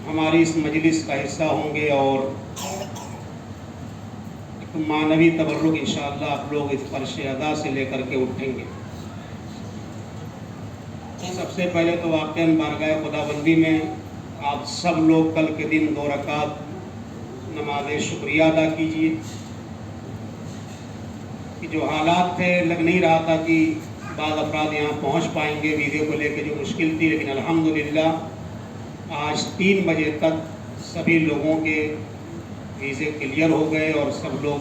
ہماری اس مجلس کا حصہ ہوں گے اور ایک معنوی تبرک انشاءاللہ آپ لوگ اس فرش ادا سے لے کر کے اٹھیں گے۔ سب سے پہلے تو واقعاً بارگاہ خداوندی میں آپ سب لوگ کل کے دن 2 رکعت نماز شکریہ ادا کیجیے کہ جو حالات تھے لگ نہیں رہا تھا کہ بعض افراد یہاں پہنچ پائیں گے ویڈیو کو لے کے، جو مشکل تھی، لیکن الحمدللہ آج 3 بجے تک سبھی لوگوں کے ویزے کلیئر ہو گئے اور سب لوگ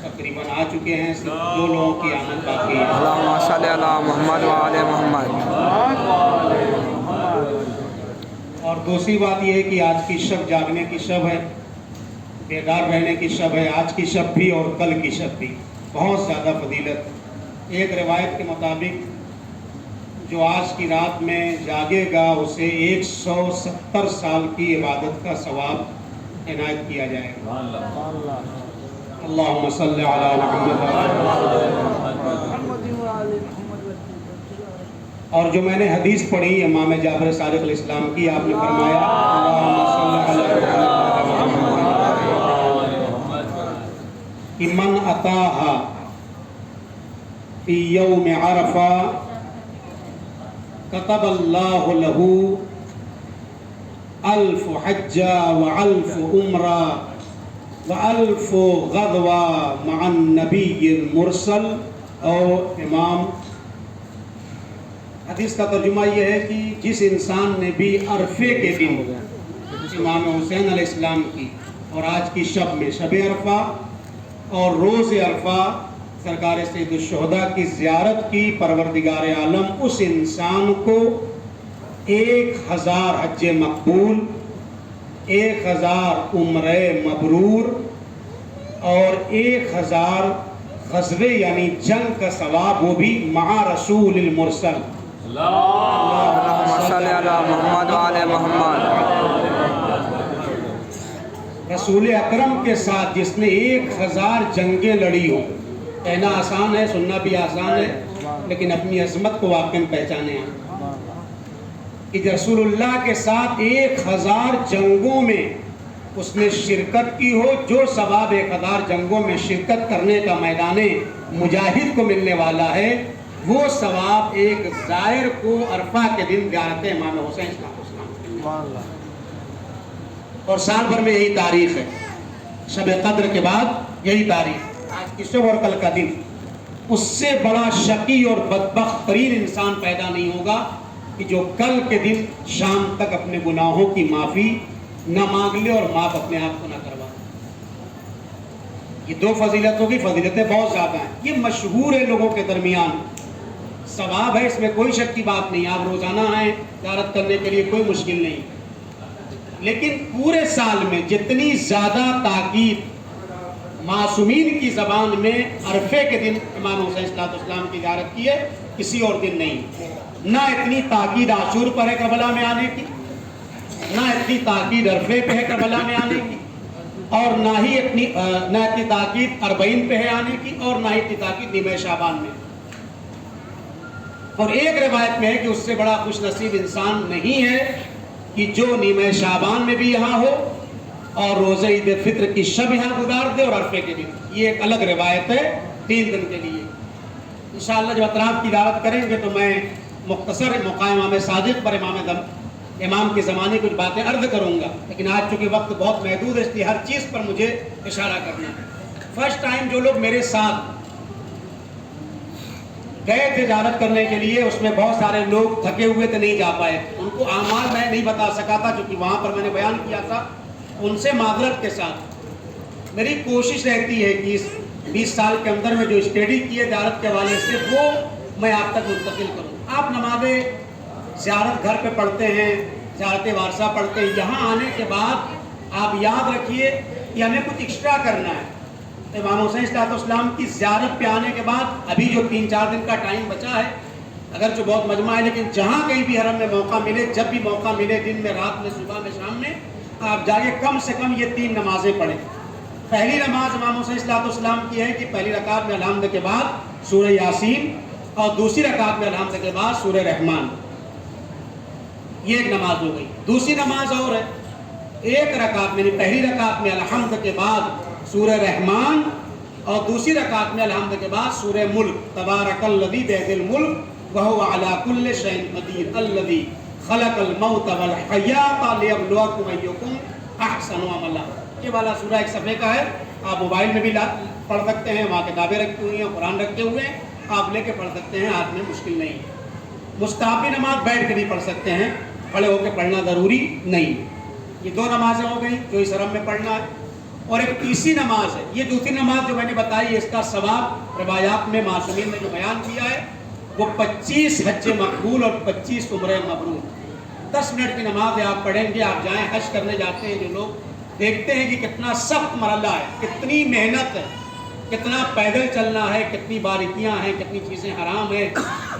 تقریباً آ چکے ہیں، صرف 2 لوگوں کی آمد باقی ہے۔ اللہم صلی علی محمد وعلی محمد۔ اور دوسری بات یہ ہے کہ آج کی شب جاگنے کی شب ہے، بیدار رہنے کی شب ہے، آج کی شب بھی اور کل کی شب بھی بہت زیادہ فضیلت۔ ایک روایت کے مطابق جو آج کی رات میں جاگے گا اسے 170 سال کی عبادت کا ثواب عنایت کیا جائے گا۔ اللہم صلی علی محمد۔ اور جو میں نے حدیث پڑھی امام جعفر صادق علیہ السلام کی، آپ نے فرمایا اللہم صلی علی محمد کہ من اتاہا فی یوم عرفہ کتب اللہ لہ 1000 حجہ و1000 عمرہ و1000 غزوہ مع النبی المرسل۔ اور امام حدیث کا ترجمہ یہ ہے کہ جس انسان نے بھی عرفے کے دن امام حسین علیہ السلام کی اور آج کی شب میں شب عرفہ اور روز عرفہ سرکار سید الشہداء کی زیارت کی، پروردگار عالم اس انسان کو 1000 حج مقبول، 1000 عمرہ مبرور اور 1000 غزوے یعنی جنگ کا ثواب، وہ بھی مع رسول المرسل۔ اللہم صلی علی محمد وعلی محمد۔ رسول اکرم کے ساتھ جس نے 1000 جنگیں لڑی ہوں۔ کہنا آسان ہے، سننا بھی آسان ہے، لیکن اپنی عظمت کو واقعاً پہچانے ہیں کہ رسول اللہ کے ساتھ 1000 جنگوں میں اس نے شرکت کی ہو، جو ثواب 1000 جنگوں میں شرکت کرنے کا میدان مجاہد کو ملنے والا ہے، وہ ثواب ایک زائر کو عرفہ کے دن زیارت امام حسین علیہ السلام، اور سال بھر میں یہی تاریخ ہے، شب قدر کے بعد یہی تاریخ، آج کی شب اور کل کا دن۔ اس سے بڑا شقی اور بدبخت ترین انسان پیدا نہیں ہوگا کہ جو کل کے دن شام تک اپنے گناہوں کی معافی نہ مانگ لے اور معاف اپنے آپ کو نہ کروا۔ یہ 2 فضیلتوں کی فضیلتیں بہت زیادہ ہیں، یہ مشہور ہے لوگوں کے درمیان، ثواب ہے، اس میں کوئی شک کی بات نہیں، آپ روزانہ آئیں زیارت کرنے کے لیے کوئی مشکل نہیں، لیکن پورے سال میں جتنی زیادہ تاکید معصومین کی زبان میں عرفے کے دن امام حسین علیہ السلام کی زیارت کی ہے، کسی اور دن نہیں۔ نہ اتنی تاکید عاشور پر ہے کربلا میں آنے کی، نہ اتنی تاکید عرفے پہ ہے کربلا میں آنے کی، اور نہ اتنی تاکید 40 پہ ہے آنے کی، اور نہ اتنی تاکید نیمہ شعبان میں۔ اور ایک روایت میں ہے کہ اس سے بڑا خوش نصیب انسان نہیں ہے کہ جو نیمہ شعبان میں بھی یہاں ہو اور روزہ عید فطر کی شب یہاں گزار دے اور عرفے کے دن۔ یہ ایک الگ روایت ہے 3 دن کے لیے۔ انشاءاللہ جب اطراف کی دعوت کریں گے تو میں مختصر مقام امام صادق پر امام کے زمانے کچھ باتیں عرض کروں گا، لیکن آج چونکہ وقت بہت محدود ہے اس لیے ہر چیز پر مجھے اشارہ کرنا ہے۔ فرسٹ ٹائم جو لوگ میرے ساتھ گئے تھے زیارت کرنے کے لیے، اس میں بہت سارے لوگ تھکے ہوئے تھے، نہیں جا پائے، ان کو اعمال میں نہیں بتا سکا تھا چونکہ وہاں پر میں نے بیان کیا تھا، ان سے معذرت کے ساتھ میری کوشش رہتی ہے کہ اس 20 سال کے اندر میں جو اسٹڈی کی ہے زیارت کے حوالے سے وہ میں آپ تک منتقل کروں۔ آپ نمازیں زیارت گھر پہ پڑھتے ہیں، زیارت وارثہ پڑھتے ہیں، یہاں آنے کے بعد آپ یاد رکھیے کہ ہمیں کچھ ایکسٹرا کرنا ہے۔ امام حسین علیہ السلام کی زیارت پہ آنے کے بعد ابھی جو 3-4 دن کا ٹائم بچا ہے، اگرچہ بہت مجمع ہے، لیکن جہاں کہیں بھی حرم میں موقع ملے، جب بھی موقع ملے، دن میں، رات میں، صبح میں، شام میں، آپ جائیے کم سے کم یہ 3 نمازیں پڑھیں۔ پہلی نماز امام حسین علیہ السلام کی ہے کہ پہلی رکعت میں الحمد کے بعد سورہ یاسین اور دوسری رکعت میں الحمد کے بعد سورہ رحمان۔ یہ ایک نماز ہو گئی. دوسری نماز اور ہے، ایک رکعت میں، پہلی رکعت میں الحمد کے بعد سورہ رحمان، اور دوسری رکعت میں الحمد کے بعد سورہ ملک، تبارک الذی بیدہ الملک وہو علی کل شیء قدیر الذی خلق الموت والحیات لیبلوکم ایکم احسن عملا. یہ والا سورہ ایک صفحے کا ہے، آپ موبائل میں بھی پڑھ سکتے ہیں، وہاں کتابیں رکھی ہوئی ہیں، قرآن رکھے ہوئے ہیں، آپ لے کے پڑھ سکتے ہیں، ہاتھ میں مشکل نہیں. مستحبی نماز بیٹھ کے بھی پڑھ سکتے ہیں، کھڑے ہو کے پڑھنا ضروری نہیں. یہ دو نمازیں ہو گئیں جو اس حرم میں پڑھنا ہے. اور ایک تیسری نماز ہے، یہ دوسری نماز جو میں نے بتائی، اس کا ثواب روایات میں معصومین نے جو بیان کیا ہے وہ 25 حج مقبول اور 25 عمرہ مبرور. 10 منٹ کی نماز ہے، آپ پڑھیں گے. آپ جائیں حج کرنے جاتے ہیں جو لوگ، دیکھتے ہیں کہ کتنا سخت مرحلہ ہے، کتنی محنت ہے، کتنا پیدل چلنا ہے، کتنی باریکیاں ہیں، کتنی چیزیں حرام ہیں.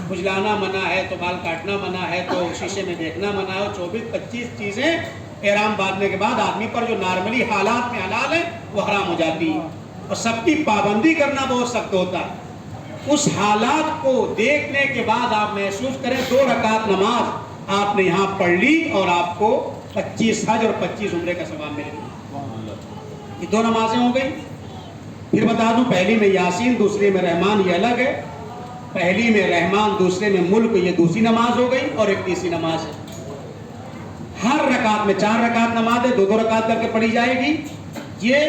کھجلانا منع ہے تو بال کاٹنا منع ہے تو شیشے میں دیکھنا منع ہے، اور 24-25 چیزیں احرام باندھنے کے بعد آدمی پر جو نارملی حالات میں حلال ہے وہ حرام ہو جاتی ہے. اور سب کی پابندی کرنا بہت سخت ہوتا ہے. اس حالات کو دیکھنے کے بعد آپ محسوس کریں 2 رکعت نماز آپ نے یہاں پڑھ لی اور آپ کو 25 حج اور 25 عمرے کا ثواب مل گیا. یہ 2 نمازیں ہو گئی. پھر بتا دوں، پہلی میں یاسین، دوسری میں رحمان، یہ الگ ہے. پہلی میں رحمان، دوسرے میں ملک، یہ دوسری نماز ہو گئی. اور ایک تیسری نماز ہے. ہر رکعت میں 4 رکعت نماز ہے، 2 رکعت کر کے پڑھی جائے گی. یہ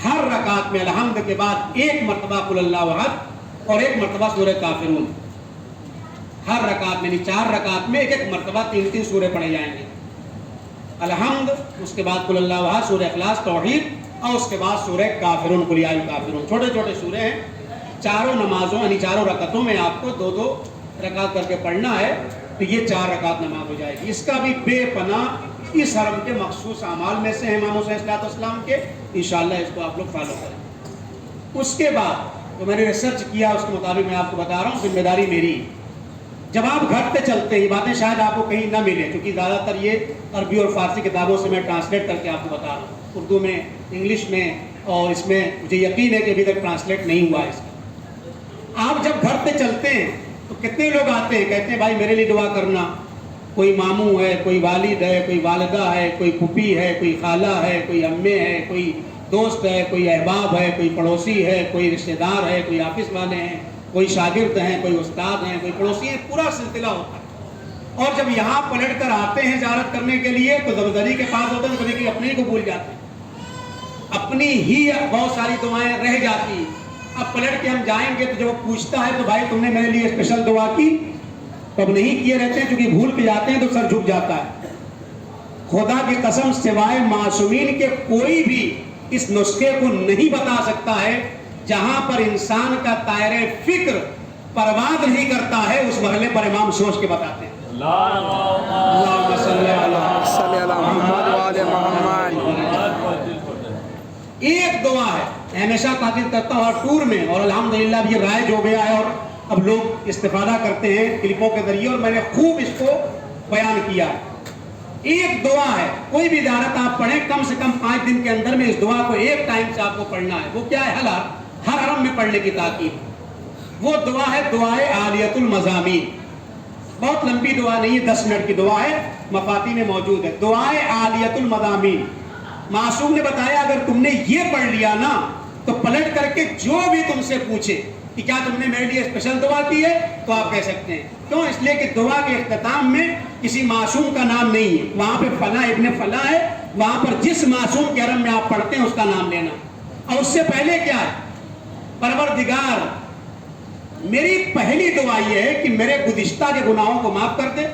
ہر رکعت میں الحمد کے بعد 1 مرتبہ قل اللہ احد اور 1 مرتبہ سورہ کافرون. ہر رکعت میں، 4 رکعت میں 1 مرتبہ 3 سورے پڑھے جائیں گے. الحمد، اس کے بعد قل اللہ احد، سورہ اخلاص، توحید، اور اس کے بعد سورہ کافرون، قل یا الکافرون. چھوٹے چھوٹے سورے ہیں. چاروں نمازوں یعنی 4 رکعتوں میں آپ کو 2 رکعت کر کے پڑھنا ہے. تو یہ 4 رکعت نماز ہو جائے گی. اس کا بھی بے پناہ اس حرم کے مخصوص اعمال میں سے ہیں امام حسین علیہ السلام کے. انشاءاللہ اس کو آپ لوگ فالو کریں. اس کے بعد جو میں نے ریسرچ کیا اس کے مطابق میں آپ کو بتا رہا ہوں، ذمہ داری میری. جب آپ گھر پہ چلتے ہیں، یہ باتیں شاید آپ کو کہیں نہ ملے، کیونکہ زیادہ تر یہ عربی اور فارسی کتابوں سے میں ٹرانسلیٹ کر کے آپ کو بتا رہا ہوں، اردو میں، انگلش میں، اور اس میں مجھے یقین ہے کہ ابھی تک ٹرانسلیٹ نہیں ہوا اس کا. آپ جب گھر پہ چلتے ہیں تو کتنے لوگ آتے ہیں، کہتے ہیں بھائی میرے لیے دعا کرنا. کوئی ماموں ہے، کوئی والد ہے، کوئی والدہ ہے، کوئی پھوپھی ہے، کوئی خالہ ہے، کوئی امیں ہے، کوئی دوست ہے، کوئی احباب ہے، کوئی پڑوسی ہے، کوئی رشتہ دار ہے، کوئی آفس والے ہیں، کوئی شاگرد ہیں، کوئی استاد ہیں، کوئی پڑوسی ہیں. پورا سلسلہ ہوتا ہے. اور جب یہاں پلٹ کر آتے ہیں زیارت کرنے کے لیے تو زبردری کے پاس ہوتے ہیں، کبھی کبھی اپنے ہی کو بھول جاتے ہیں، اپنی ہی بہت ساری دعائیں رہ جاتی ہیں. اب پلٹ کے ہم جائیں گے تو جب وہ پوچھتا ہے تو بھائی تم نے میرے لیے اسپیشل دعا کی؟ تو اب نہیں کیے رہتے ہیں، کیونکہ بھول کے جاتے ہیں تو سر جھک جاتا ہے. خدا کی قسم سوائے معصومین کے کوئی بھی اس نسخے کو نہیں بتا سکتا ہے. جہاں پر انسان کا دائرہ فکر پرواز نہیں کرتا ہے اس مرحلے پر امام سوچ کے بتاتے ہیں. اللہم صلی علی محمد. ایک دعا ہے، ہمیشہ تاکید کرتا ہوں ہر ٹور میں، اور الحمدللہ اب یہ رائج ہو گیا ہے اور اب لوگ استفادہ کرتے ہیں کلپوں کے ذریعے، اور میں نے خوب اس کو بیان کیا ہے. ایک دعا ہے، کوئی بھی زیارت آپ پڑھیں کم سے کم 5 دن کے اندر میں اس دعا کو ایک ٹائم سے آپ کو پڑھنا ہے. وہ کیا ہے؟ ہر حرم میں پڑھنے کی تاکید. وہ دعا ہے دعائے عالیۃ المضامین. بہت لمبی دعا نہیں ہے، 10 منٹ کی دعا ہے، مفاتی میں موجود ہے. دعائے عالیۃ المضامین. معصوم نے بتایا اگر تم نے یہ پڑھ لیا نا تو پلٹ کر کے جو بھی تم سے پوچھے کہ کیا تم نے میرے لیے اسپیشل دعا کی ہے تو آپ کہہ سکتے ہیں. کیوں؟ اس لیے کہ دعا کے اختتام میں کسی معصوم کا نام نہیں ہے. وہاں پہ فلاں ابن فلاں ہے، وہاں پر جس معصوم کے حرم میں آپ پڑھتے ہیں اس کا نام لینا. اور اس سے پہلے کیا ہے؟ پروردگار میری پہلی دعا یہ ہے کہ میرے گزشتہ کے گناہوں کو معاف کر دے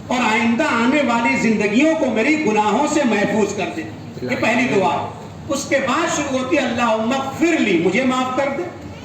اور آئندہ آنے والی زندگیوں کو میری گناہوں سے محفوظ کر دے. یہ پہلی دعا ہے. اس کے بعد شروع ہوتی ہے اللہم اغفر لی، مجھے معاف کر دے،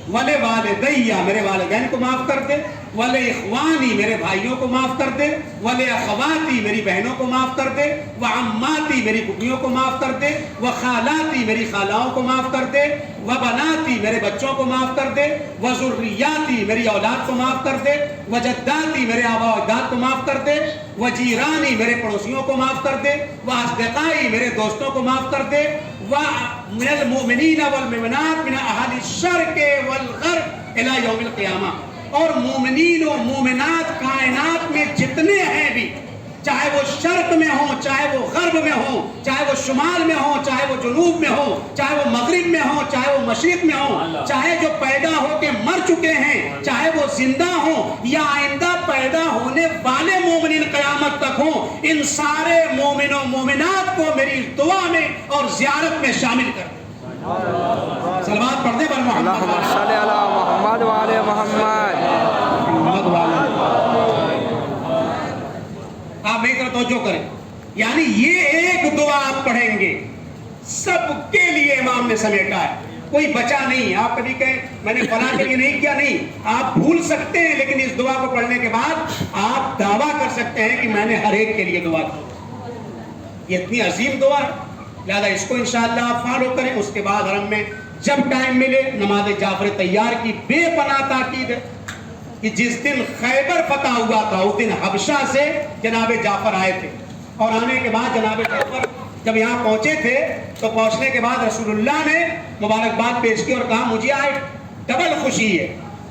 ولی والدیہ، میرے والدین کو معاف کر دے، ولی اخوانی، میرے بھائیوں کو معاف کر دے، ولی اخواتی، میری بہنوں کو معاف کر دے، وعماتی، میری پھوپھیوں کو معاف کر دے، وخالاتی، میری خالاؤں کو معاف کر دے، وبناتی، میرے بچوں کو معاف کر دے، وذریاتی، میری اولاد کو معاف کر دے، وجداتی، میرے آبا و اجداد کو معاف کر دے، وجیرانی، میرے پڑوسیوں کو معاف کر دے، واصدقائی، میرے دوستوں کو معاف کر دے، ومن المؤمنین والمؤمنات من اہل الشرق والغرب الی یوم القیامہ. اور مومنین و مومنات کائنات میں جتنے ہیں شرق میں ہوں چاہے وہ غرب میں ہوں، چاہے وہ شمال میں ہوں چاہے وہ جنوب میں ہوں، چاہے وہ مغرب میں ہوں چاہے وہ مشرق میں ہوں، چاہے جو پیدا ہو کے مر چکے ہیں چاہے وہ زندہ ہوں یا آئندہ پیدا ہونے والے مومنین قیامت تک ہوں، ان سارے مومن و مومنات کو میری دعا میں اور زیارت میں شامل کر دیں۔ صلوات پڑھ دیں بر محمد اللہم صلی علی محمد وعلی محمد۔ آپ میری طرف توجہ کریں، یعنی یہ ایک دعا آپ پڑھیں گے سب کے لیے امام نے سمیٹا ہے، کوئی بچا نہیں۔ آپ کبھی کہیں میں نے فلاں کے لیے نہیں کیا، نہیں، آپ بھول سکتے ہیں لیکن اس دعا کو پڑھنے کے بعد آپ دعویٰ کر سکتے ہیں کہ میں نے ہر ایک کے لیے دعا کی۔ یہ اتنی عظیم دعا ہے، لہذا اس کو انشاءاللہ آپ فالو کریں۔ اس کے بعد حرم میں جب ٹائم ملے نماز جعفر طیار کی بے پناہ تاکید ہے کہ جس دن خیبر فتح ہوا تھا اس دن حبشہ سے جناب جعفر آئے تھے، اور آنے کے بعد جناب جعفر جب یہاں پہنچے تھے تو پہنچنے کے بعد رسول اللہ نے مبارکباد پیش کی اور کہا مجھے آج ڈبل خوشی ہے،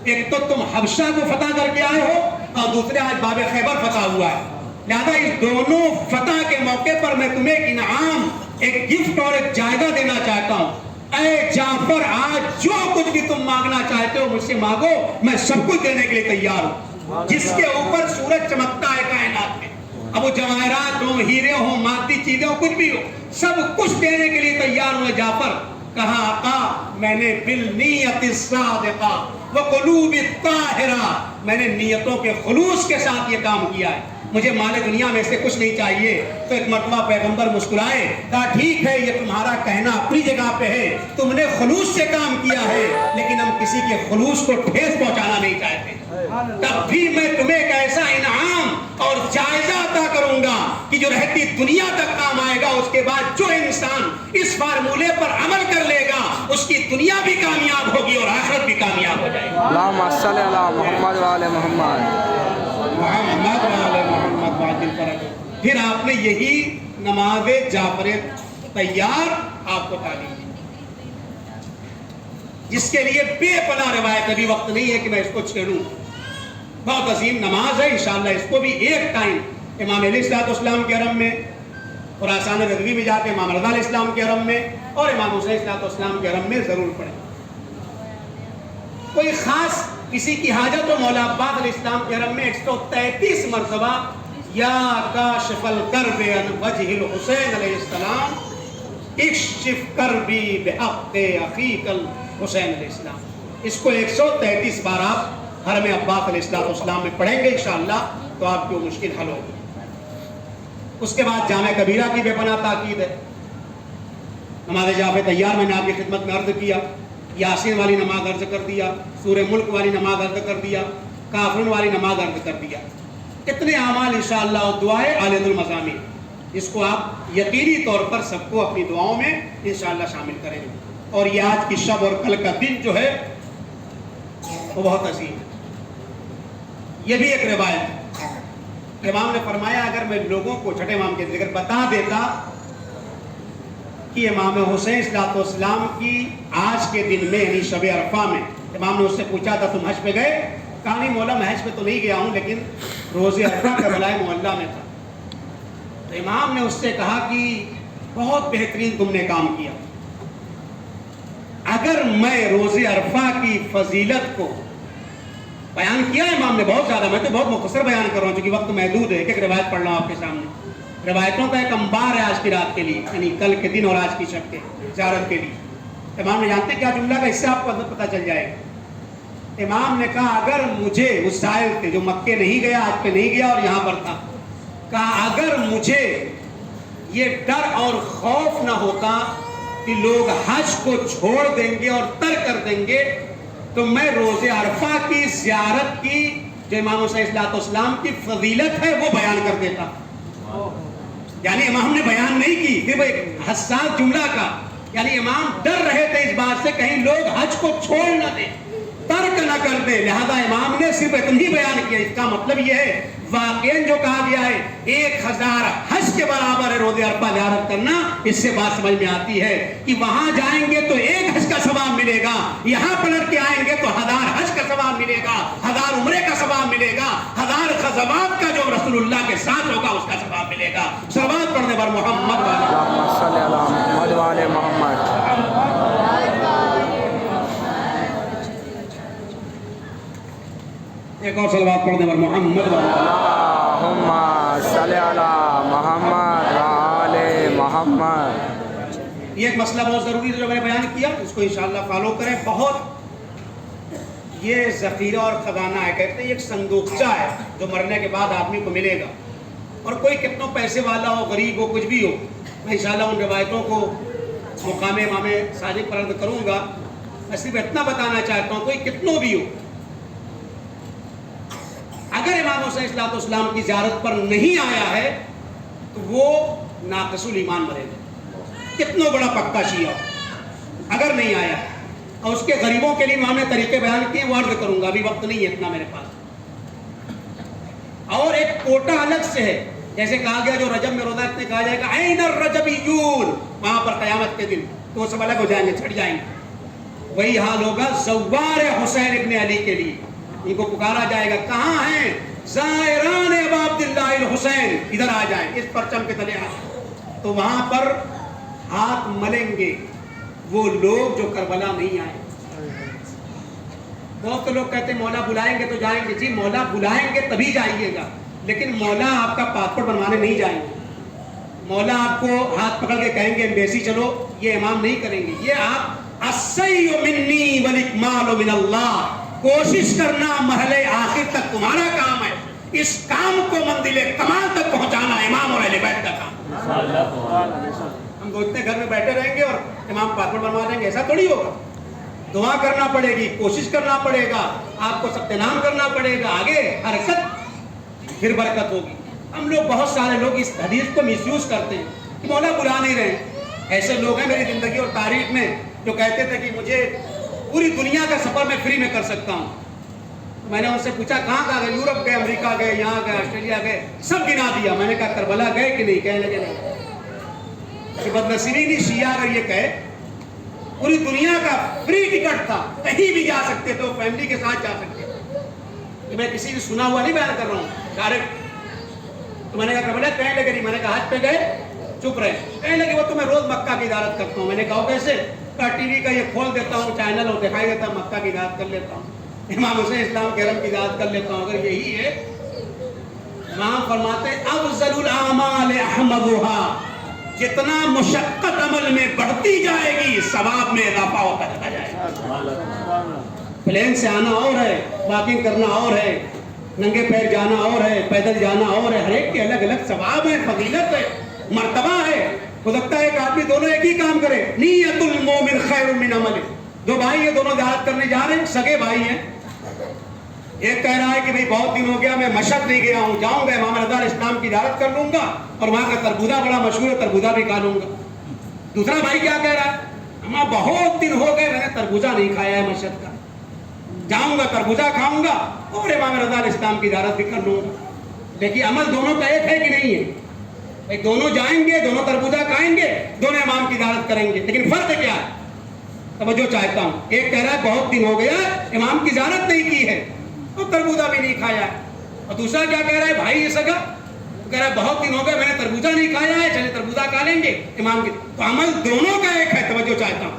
ایک تو تم حبشہ کو فتح کر کے آئے ہو اور دوسرے آج باب خیبر فتح ہوا ہے، لہذا اس دونوں فتح کے موقع پر میں تمہیں ایک انعام، ایک گفٹ اور ایک جائزہ دینا چاہتا ہوں۔ اے جعفر آج جو کچھ بھی تم مانگنا چاہتے ہو مجھ سے مانگو، میں سب کچھ دینے کے لیے تیار ہوں۔ جس کے اوپر سورج چمکتا ہے کائنات میں، اب وہ جواہرات ہوں، ہیرے ہوں، مادی چیزیں ہوں، کچھ بھی ہو، سب کچھ دینے کے لیے تیار ہوں۔ جعفر کہا آقا میں نے بالنیت الصادقہ وقلوب الطاہرہ، میں نے نیتوں کے خلوص کے ساتھ یہ کام کیا ہے، مجھے مال دنیا میں سے کچھ نہیں چاہیے۔ تو ایک مرتبہ پیغمبر مسکرائے، کہا ٹھیک ہے یہ تمہارا کہنا اپنی جگہ پہ ہے، تم نے خلوص سے کام کیا ہے، لیکن ہم کسی کے خلوص کو ٹھیس پہنچانا نہیں چاہتے، تب بھی میں تمہیں ایک ایسا انعام اور جائزہ عطا کروں گا کہ جو رہتی دنیا تک کام آئے گا۔ اس کے بعد جو انسان اس فارمولے پر عمل کر لے گا اس کی دنیا بھی کامیاب ہوگی اور آخرت بھی کامیاب ہو جائے گی۔ اللہم صلی علی محمد وعلی محمد۔ محمد وعلی محمد واجل فرج۔ پھر آپ نے یہی نماز جعفر طیار آپ کو تعلیم دی، جس کے لیے بے پناہ روایت، ابھی وقت نہیں ہے کہ میں اس کو چھیڑوں، بہت عظیم نماز ہے، انشاءاللہ اس کو بھی ایک ٹائم امام علیہ السلام کے حرم میں، اور آسان رضوی میں جا کے امام رضا علیہ السلام کے حرم میں اور امام حسین علیہ السلام کے حرم میں ضرور پڑھیں۔ کوئی خاص کسی کی حاجت ہو، مولا عباس علیہ السلام کے حرم میں 133 مرتبہ یا کاشف الکرب عن وجہ الحسین علیہ السلام اکشف کربی بحق اخیک الحسین علیہ السلام، اس کو 133 بار آپ حرم عباس علیہ السلام میں پڑھیں گے انشاءاللہ تو آپ کی وہ مشکل حل ہوگی۔ اس کے بعد جامع کبیرہ کی بے پناہ تاکید ہے۔ نماز جعفر طیار میں نے آپ کی خدمت میں عرض کیا، یاسین والی نماز عرض کر دیا، سورہ ملک والی نماز عرض کر دیا، کافرون والی نماز عرض کر دیا، اتنے اعمال انشاءاللہ اور دعائیں عالیۃ المزامین، اس کو آپ یقینی طور پر سب کو اپنی دعاؤں میں انشاءاللہ شامل کریں گے۔ اور یہ آج کی شب اور کل کا دن جو ہے وہ بہت عظیم ہے۔ یہ بھی ایک روایت ہے، امام نے فرمایا اگر میں لوگوں کو چھٹے امام کے ذکر بتا دیتا کہ امام حسین صلی السلام کی آج کے دن میں یعنی شب عرفہ میں، امام نے اس سے پوچھا تھا تم حج پہ گئے؟ کہا نہیں مولا میں حج پہ تو نہیں گیا ہوں لیکن روز عرفہ کربلا محلہ میں تھا۔ تو امام نے اس سے کہا کہ بہت بہترین تم نے کام کیا، اگر میں روز عرفہ کی فضیلت کو بیان کیا امام نے بہت زیادہ، میں تو بہت مختصر بیان کر رہا ہوں چونکہ وقت محدود ہے، ایک ایک روایت پڑھ رہا ہوں آپ کے سامنے، روایتوں کا ایک انبار ہے آج کی رات کے لیے، یعنی کل کے دن اور آج کی شب کے زیارت کے لیے۔ امام نے جانتے کیا جملہ کا، اس سے آپ کو پتہ چل جائے گا۔ امام نے کہا اگر مجھے، اس سائل تھے جو مکے نہیں گیا، آج پہ نہیں گیا اور یہاں پر تھا، کہا اگر مجھے یہ ڈر اور خوف نہ ہوتا کہ لوگ حج کو چھوڑ دیں گے اور ترک کر دیں گے تو میں روز عرفہ کی زیارت کی جو امام حسین علیہ السلام کی فضیلت ہے وہ بیان کر دیتا۔ یعنی امام نے بیان نہیں کی، پھر وہ ایک حساس جملہ کا، یعنی امام ڈر رہے تھے اس بات سے کہیں لوگ حج کو چھوڑ نہ دیں، ترک نہ کر دیں، لہذا امام نے صرف اتنی بیان کیا۔ اس کا مطلب یہ ہے واقعاً جو کہا گیا ہے 1000 حج کے برابر ہے روز عرفہ زیارت کرنا، اس سے بات سمجھ میں آتی ہے کہ وہاں جائیں گے تو 1 حج کا ثواب ملے گا، یہاں پلٹ کے آئیں گے تو 1000 حج کا ثواب ملے گا، 1000 عمرے کا ثواب ملے گا، 1000 غزوات کا جو رسول اللہ کے ساتھ ہوگا اس کا ثواب ملے گا۔ ملے گا. صلوات پڑھنے پر محمد والے اللہم صلی علی محمد وعلی محمد. ایک اور صلوات پڑھنے پر محمد والے. اللہم صلی علی محمد وعلی محمد. یہ ایک مسئلہ بہت ضروری ہے جو میں نے بیان کیا, اس کو انشاءاللہ فالو کریں. بہت یہ ذخیرہ اور خزانہ ہے, کہتے ہیں ایک صندوقچہ ہے جو مرنے کے بعد آدمی کو ملے گا. اور کوئی کتنوں پیسے والا ہو, غریب ہو, کچھ بھی ہو, میں انشاءاللہ ان روایتوں کو مقام امام صادق پر عرض کروں گا. میں صرف اتنا بتانا چاہتا ہوں, کوئی کتنوں بھی ہو, اگر امام حسین علیہ السلام کی زیارت پر نہیں آیا ہے تو وہ ناقص الایمان مرے گا. کتنا بڑا پکا شیعہ اگر نہیں آیا. اور اس کے غریبوں کے لیے امام نے طریقے بیان کیے, وہ عرض کروں گا, ابھی وقت نہیں ہے اتنا میرے پاس. اور ایک کوٹا الگ سے ہے, جیسے کہا گیا جو رجب میں روزہ اتنے کہا جائے گا عین الرجبیون, وہاں پر قیامت کے دن تو وہ سب الگ ہو جائیں گے, چھٹ جائیں گے. وہی حال ہوگا زوار حسین ابن علی کے لیے. ان کو پکارا جائے گا, کہاں ہیں زائران ابا عبداللہ الحسین, ادھر آ جائیں, اس پرچم کے تلے آ جائیں. تو وہاں پر ہاتھ ملیں گے وہ لوگ جو کربلا نہیں آئے. بہت لوگ کہتے ہیں مولا بلائیں گے تو جائیں گے. جی مولا بلائیں گے تبھی جائیے گا, لیکن مولا آپ کا پاسپورٹ بنوانے نہیں جائیں گے. مولا آپ کو ہاتھ پکڑ کے کہیں گے ایمبیسی چلو, یہ امام نہیں کریں گے. یہ آپ السعی منی والاکمال من اللہ, کوشش کرنا مرحلے آخر تک تمہارا کام ہے. اس کام کو منزل کمال تک پہنچانا امام اور اہل بیت کا کام. ہم دو اتنے گھر میں بیٹھے رہیں گے اور امام پاسپورٹ بنوا دیں گے, ایسا تھوڑی ہوگا. دعا کرنا پڑے گی, کوشش کرنا پڑے گا, آپ کو سخت نام کرنا پڑے گا, آگے حرکت پھر برکت ہوگی. ہم لوگ بہت سارے لوگ اس حدیث کو مس یوز کرتے ہیں کہ مولا بلا نہیں رہے. ایسے لوگ ہیں میری زندگی اور تاریخ میں جو کہتے تھے کہ مجھے پوری دنیا کا سفر میں فری میں کر سکتا ہوں. میں نے ان سے پوچھا کہاں کہاں گئے, یورپ گئے, امریکہ گئے, یہاں گئے, آسٹریلیا گئے, سب گنا دیا. میں نے کہا کربلا گئے کہ نہیں؟ کہنے لگے نہیں. کہ بدنصیبی نہیں, شیعہ اگر یہ کہے پوری دنیا کا فری ٹکٹ تھا, کہیں بھی جا سکتے تھے, فیملی کے ساتھ جا سکتے تھے. میں کسی بھی سنا ہوا نہیں بیان کر رہا ہوں, ڈائریکٹ. تو میں نے کہا کربلا کہنے لگے نہیں. میں نے کہا حج پہ گئے, چپ رہے. کہنے لگے وہ تو میں روز مکہ کی زیارت کرتا ہوں. میں نے کہا کیسے؟ ٹی وی کا یہ کھول دیتا ہوں چینل اور دکھائی دیتا ہوں, مکہ کی زیارت کر لیتا ہوں, امام حسین اسلام کے حرم کی زیارت کر لیتا ہوں. اگر یہی ہے, امام فرماتے افضل الاعمال احمدها, جتنا مشقت عمل میں بڑھتی جائے گی ثواب میں اضافہ ہوتا چلا جائے گا. پلین سے آنا اور ہے, واکنگ کرنا اور ہے, ننگے پیر جانا اور ہے, پیدل جانا اور ہے, ہر ایک کے الگ الگ ثواب ہے, فضیلت ہے, مرتبہ ہے. ہو سکتا ہے کہ آدمی دونوں ایک ہی کام کرے. نیت المومن خیر من عمل, دو بھائی ہیں, دونوں زیارت کرنے جا رہے ہیں, سگے بھائی ہیں. ایک کہہ رہا ہے کہ بھئی بہت دن ہو گیا میں مشہد نہیں گیا ہوں, جاؤں گا امام رضا اسلام کی زیارت کر لوں گا اور وہاں کا تربوزہ بڑا مشہور ہے, تربوزہ بھی کھا لوں گا. دوسرا بھائی کیا کہہ رہا ہے, ہمیں بہت دن ہو گئے میں نے تربوزہ نہیں کھایا ہے مشہد کا, جاؤں گا تربوزہ کھاؤں گا اور امام رضا اسلام کی زیارت بھی کر لوں گا. لیکن عمل دونوں کا ایک ہے کہ نہیں ہے؟ دونوں جائیں گے, دونوں تربوزہ کھائیں گے, دونوں امام کی زیارت کریں گے, لیکن فرق کیا ہے؟ توجہ چاہتا ہوں. ایک کہہ رہا ہے بہت دن ہو گیا امام کی زیارت نہیں کی ہے اور تربوزہ بھی نہیں کھایا ہے, اور دوسرا کیا کہہ رہا ہے بھائی یہ سگا, کہہ رہا ہے بہت دن ہو گئے میں نے تربوزہ نہیں کھایا ہے, چلے تربوزہ کھا لیں گے امام کی. تو عمل دونوں کا ایک ہے, توجہ چاہتا ہوں.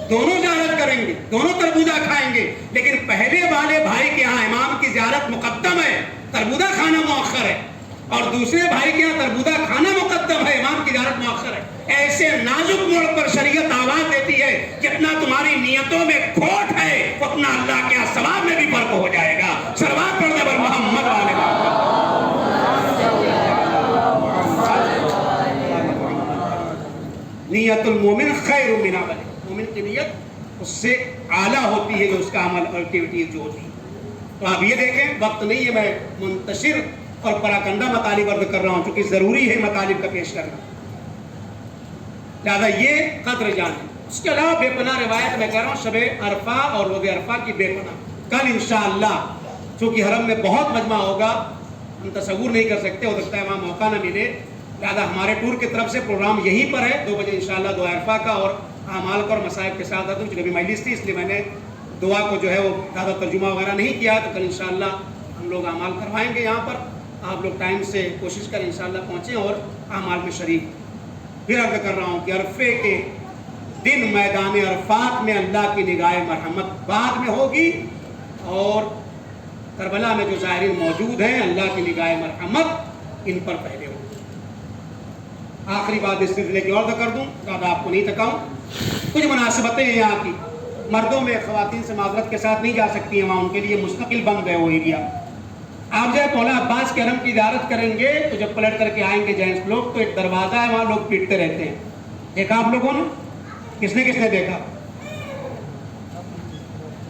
دونوں زیارت کریں گے, دونوں تربوزہ کھائیں گے, لیکن پہلے والے بھائی کے ہاں امام کی زیارت مقدم ہے, تربوزہ کھانا مؤخر ہے, اور دوسرے بھائی کے یہاں تربوزہ کھانا مقدم ہے, امام کی زیارت مؤخر ہے. ایسے نازک موڑ پر شریعت آواز دیتی ہے جتنا تمہاری نیتوں میں کھوٹ ہے اتنا اللہ کے یہاں ثواب میں بھی فرق ہو جائے گا. صلوات پڑھنے پر محمد والے نیت المومن خیر من عمل, مومن کی نیت اس سے اعلیٰ ہوتی ہے جو اس کا عمل ایکٹیویٹیز جو ہوتی ہے. تو آپ یہ دیکھیں, وقت نہیں ہے, میں منتشر اور پراکندہ مطالب عرض کر رہا ہوں چونکہ ضروری ہے مطالب کا پیش کرنا, لہذا یہ قدر جانیں. اس کے علاوہ بے پناہ روایت میں کہہ رہا ہوں شب عرفہ اور روز عرفہ کی بے پناہ. کل انشاءاللہ چونکہ حرم میں بہت مجمع ہوگا, ہم تصور نہیں کر سکتے, ہو سکتا ہے وہاں موقع نہ ملے, لہذا ہمارے ٹور کی طرف سے پروگرام یہیں پر ہے 2 بجے انشاءاللہ دعا عرفہ کا اور اعمال کا اور مصائب کے ساتھ. چونکہ ابھی مجلس تھی اس لیے میں نے دعا کو جو ہے وہ زیادہ ترجمہ وغیرہ نہیں کیا, تو کل انشاءاللہ ہم لوگ اعمال کروائیں گے یہاں پر. آپ لوگ ٹائم سے کوشش کریں انشاءاللہ پہنچیں اور اعمال میں شریک. پھر عرض کر رہا ہوں کہ عرفے کے دن میدان عرفات میں اللہ کی نگاہ مرحمت بعد میں ہوگی، اور کربلا میں جو زائرین موجود ہیں اللہ کی نگاہ مرحمت ان پر پہلے ہوگی. آخری بات اس سلسلے کی اور کر دوں، زیادہ آپ کو نہیں تھکاؤں. کچھ مناسبتیں ہیں یہاں کی. مردوں میں خواتین سے معذرت کے ساتھ نہیں جا سکتی ہیں وہاں، ان کے لیے مستقل بند ہے وہ ایریا. آپ جب مولا عباس کے حرم کی زیارت کریں گے تو جب پلٹ کر کے آئیں گے جینٹس لوگ تو ایک دروازہ ہے، وہاں لوگ پیٹتے رہتے ہیں. دیکھا آپ لوگوں نے؟ کس نے دیکھا؟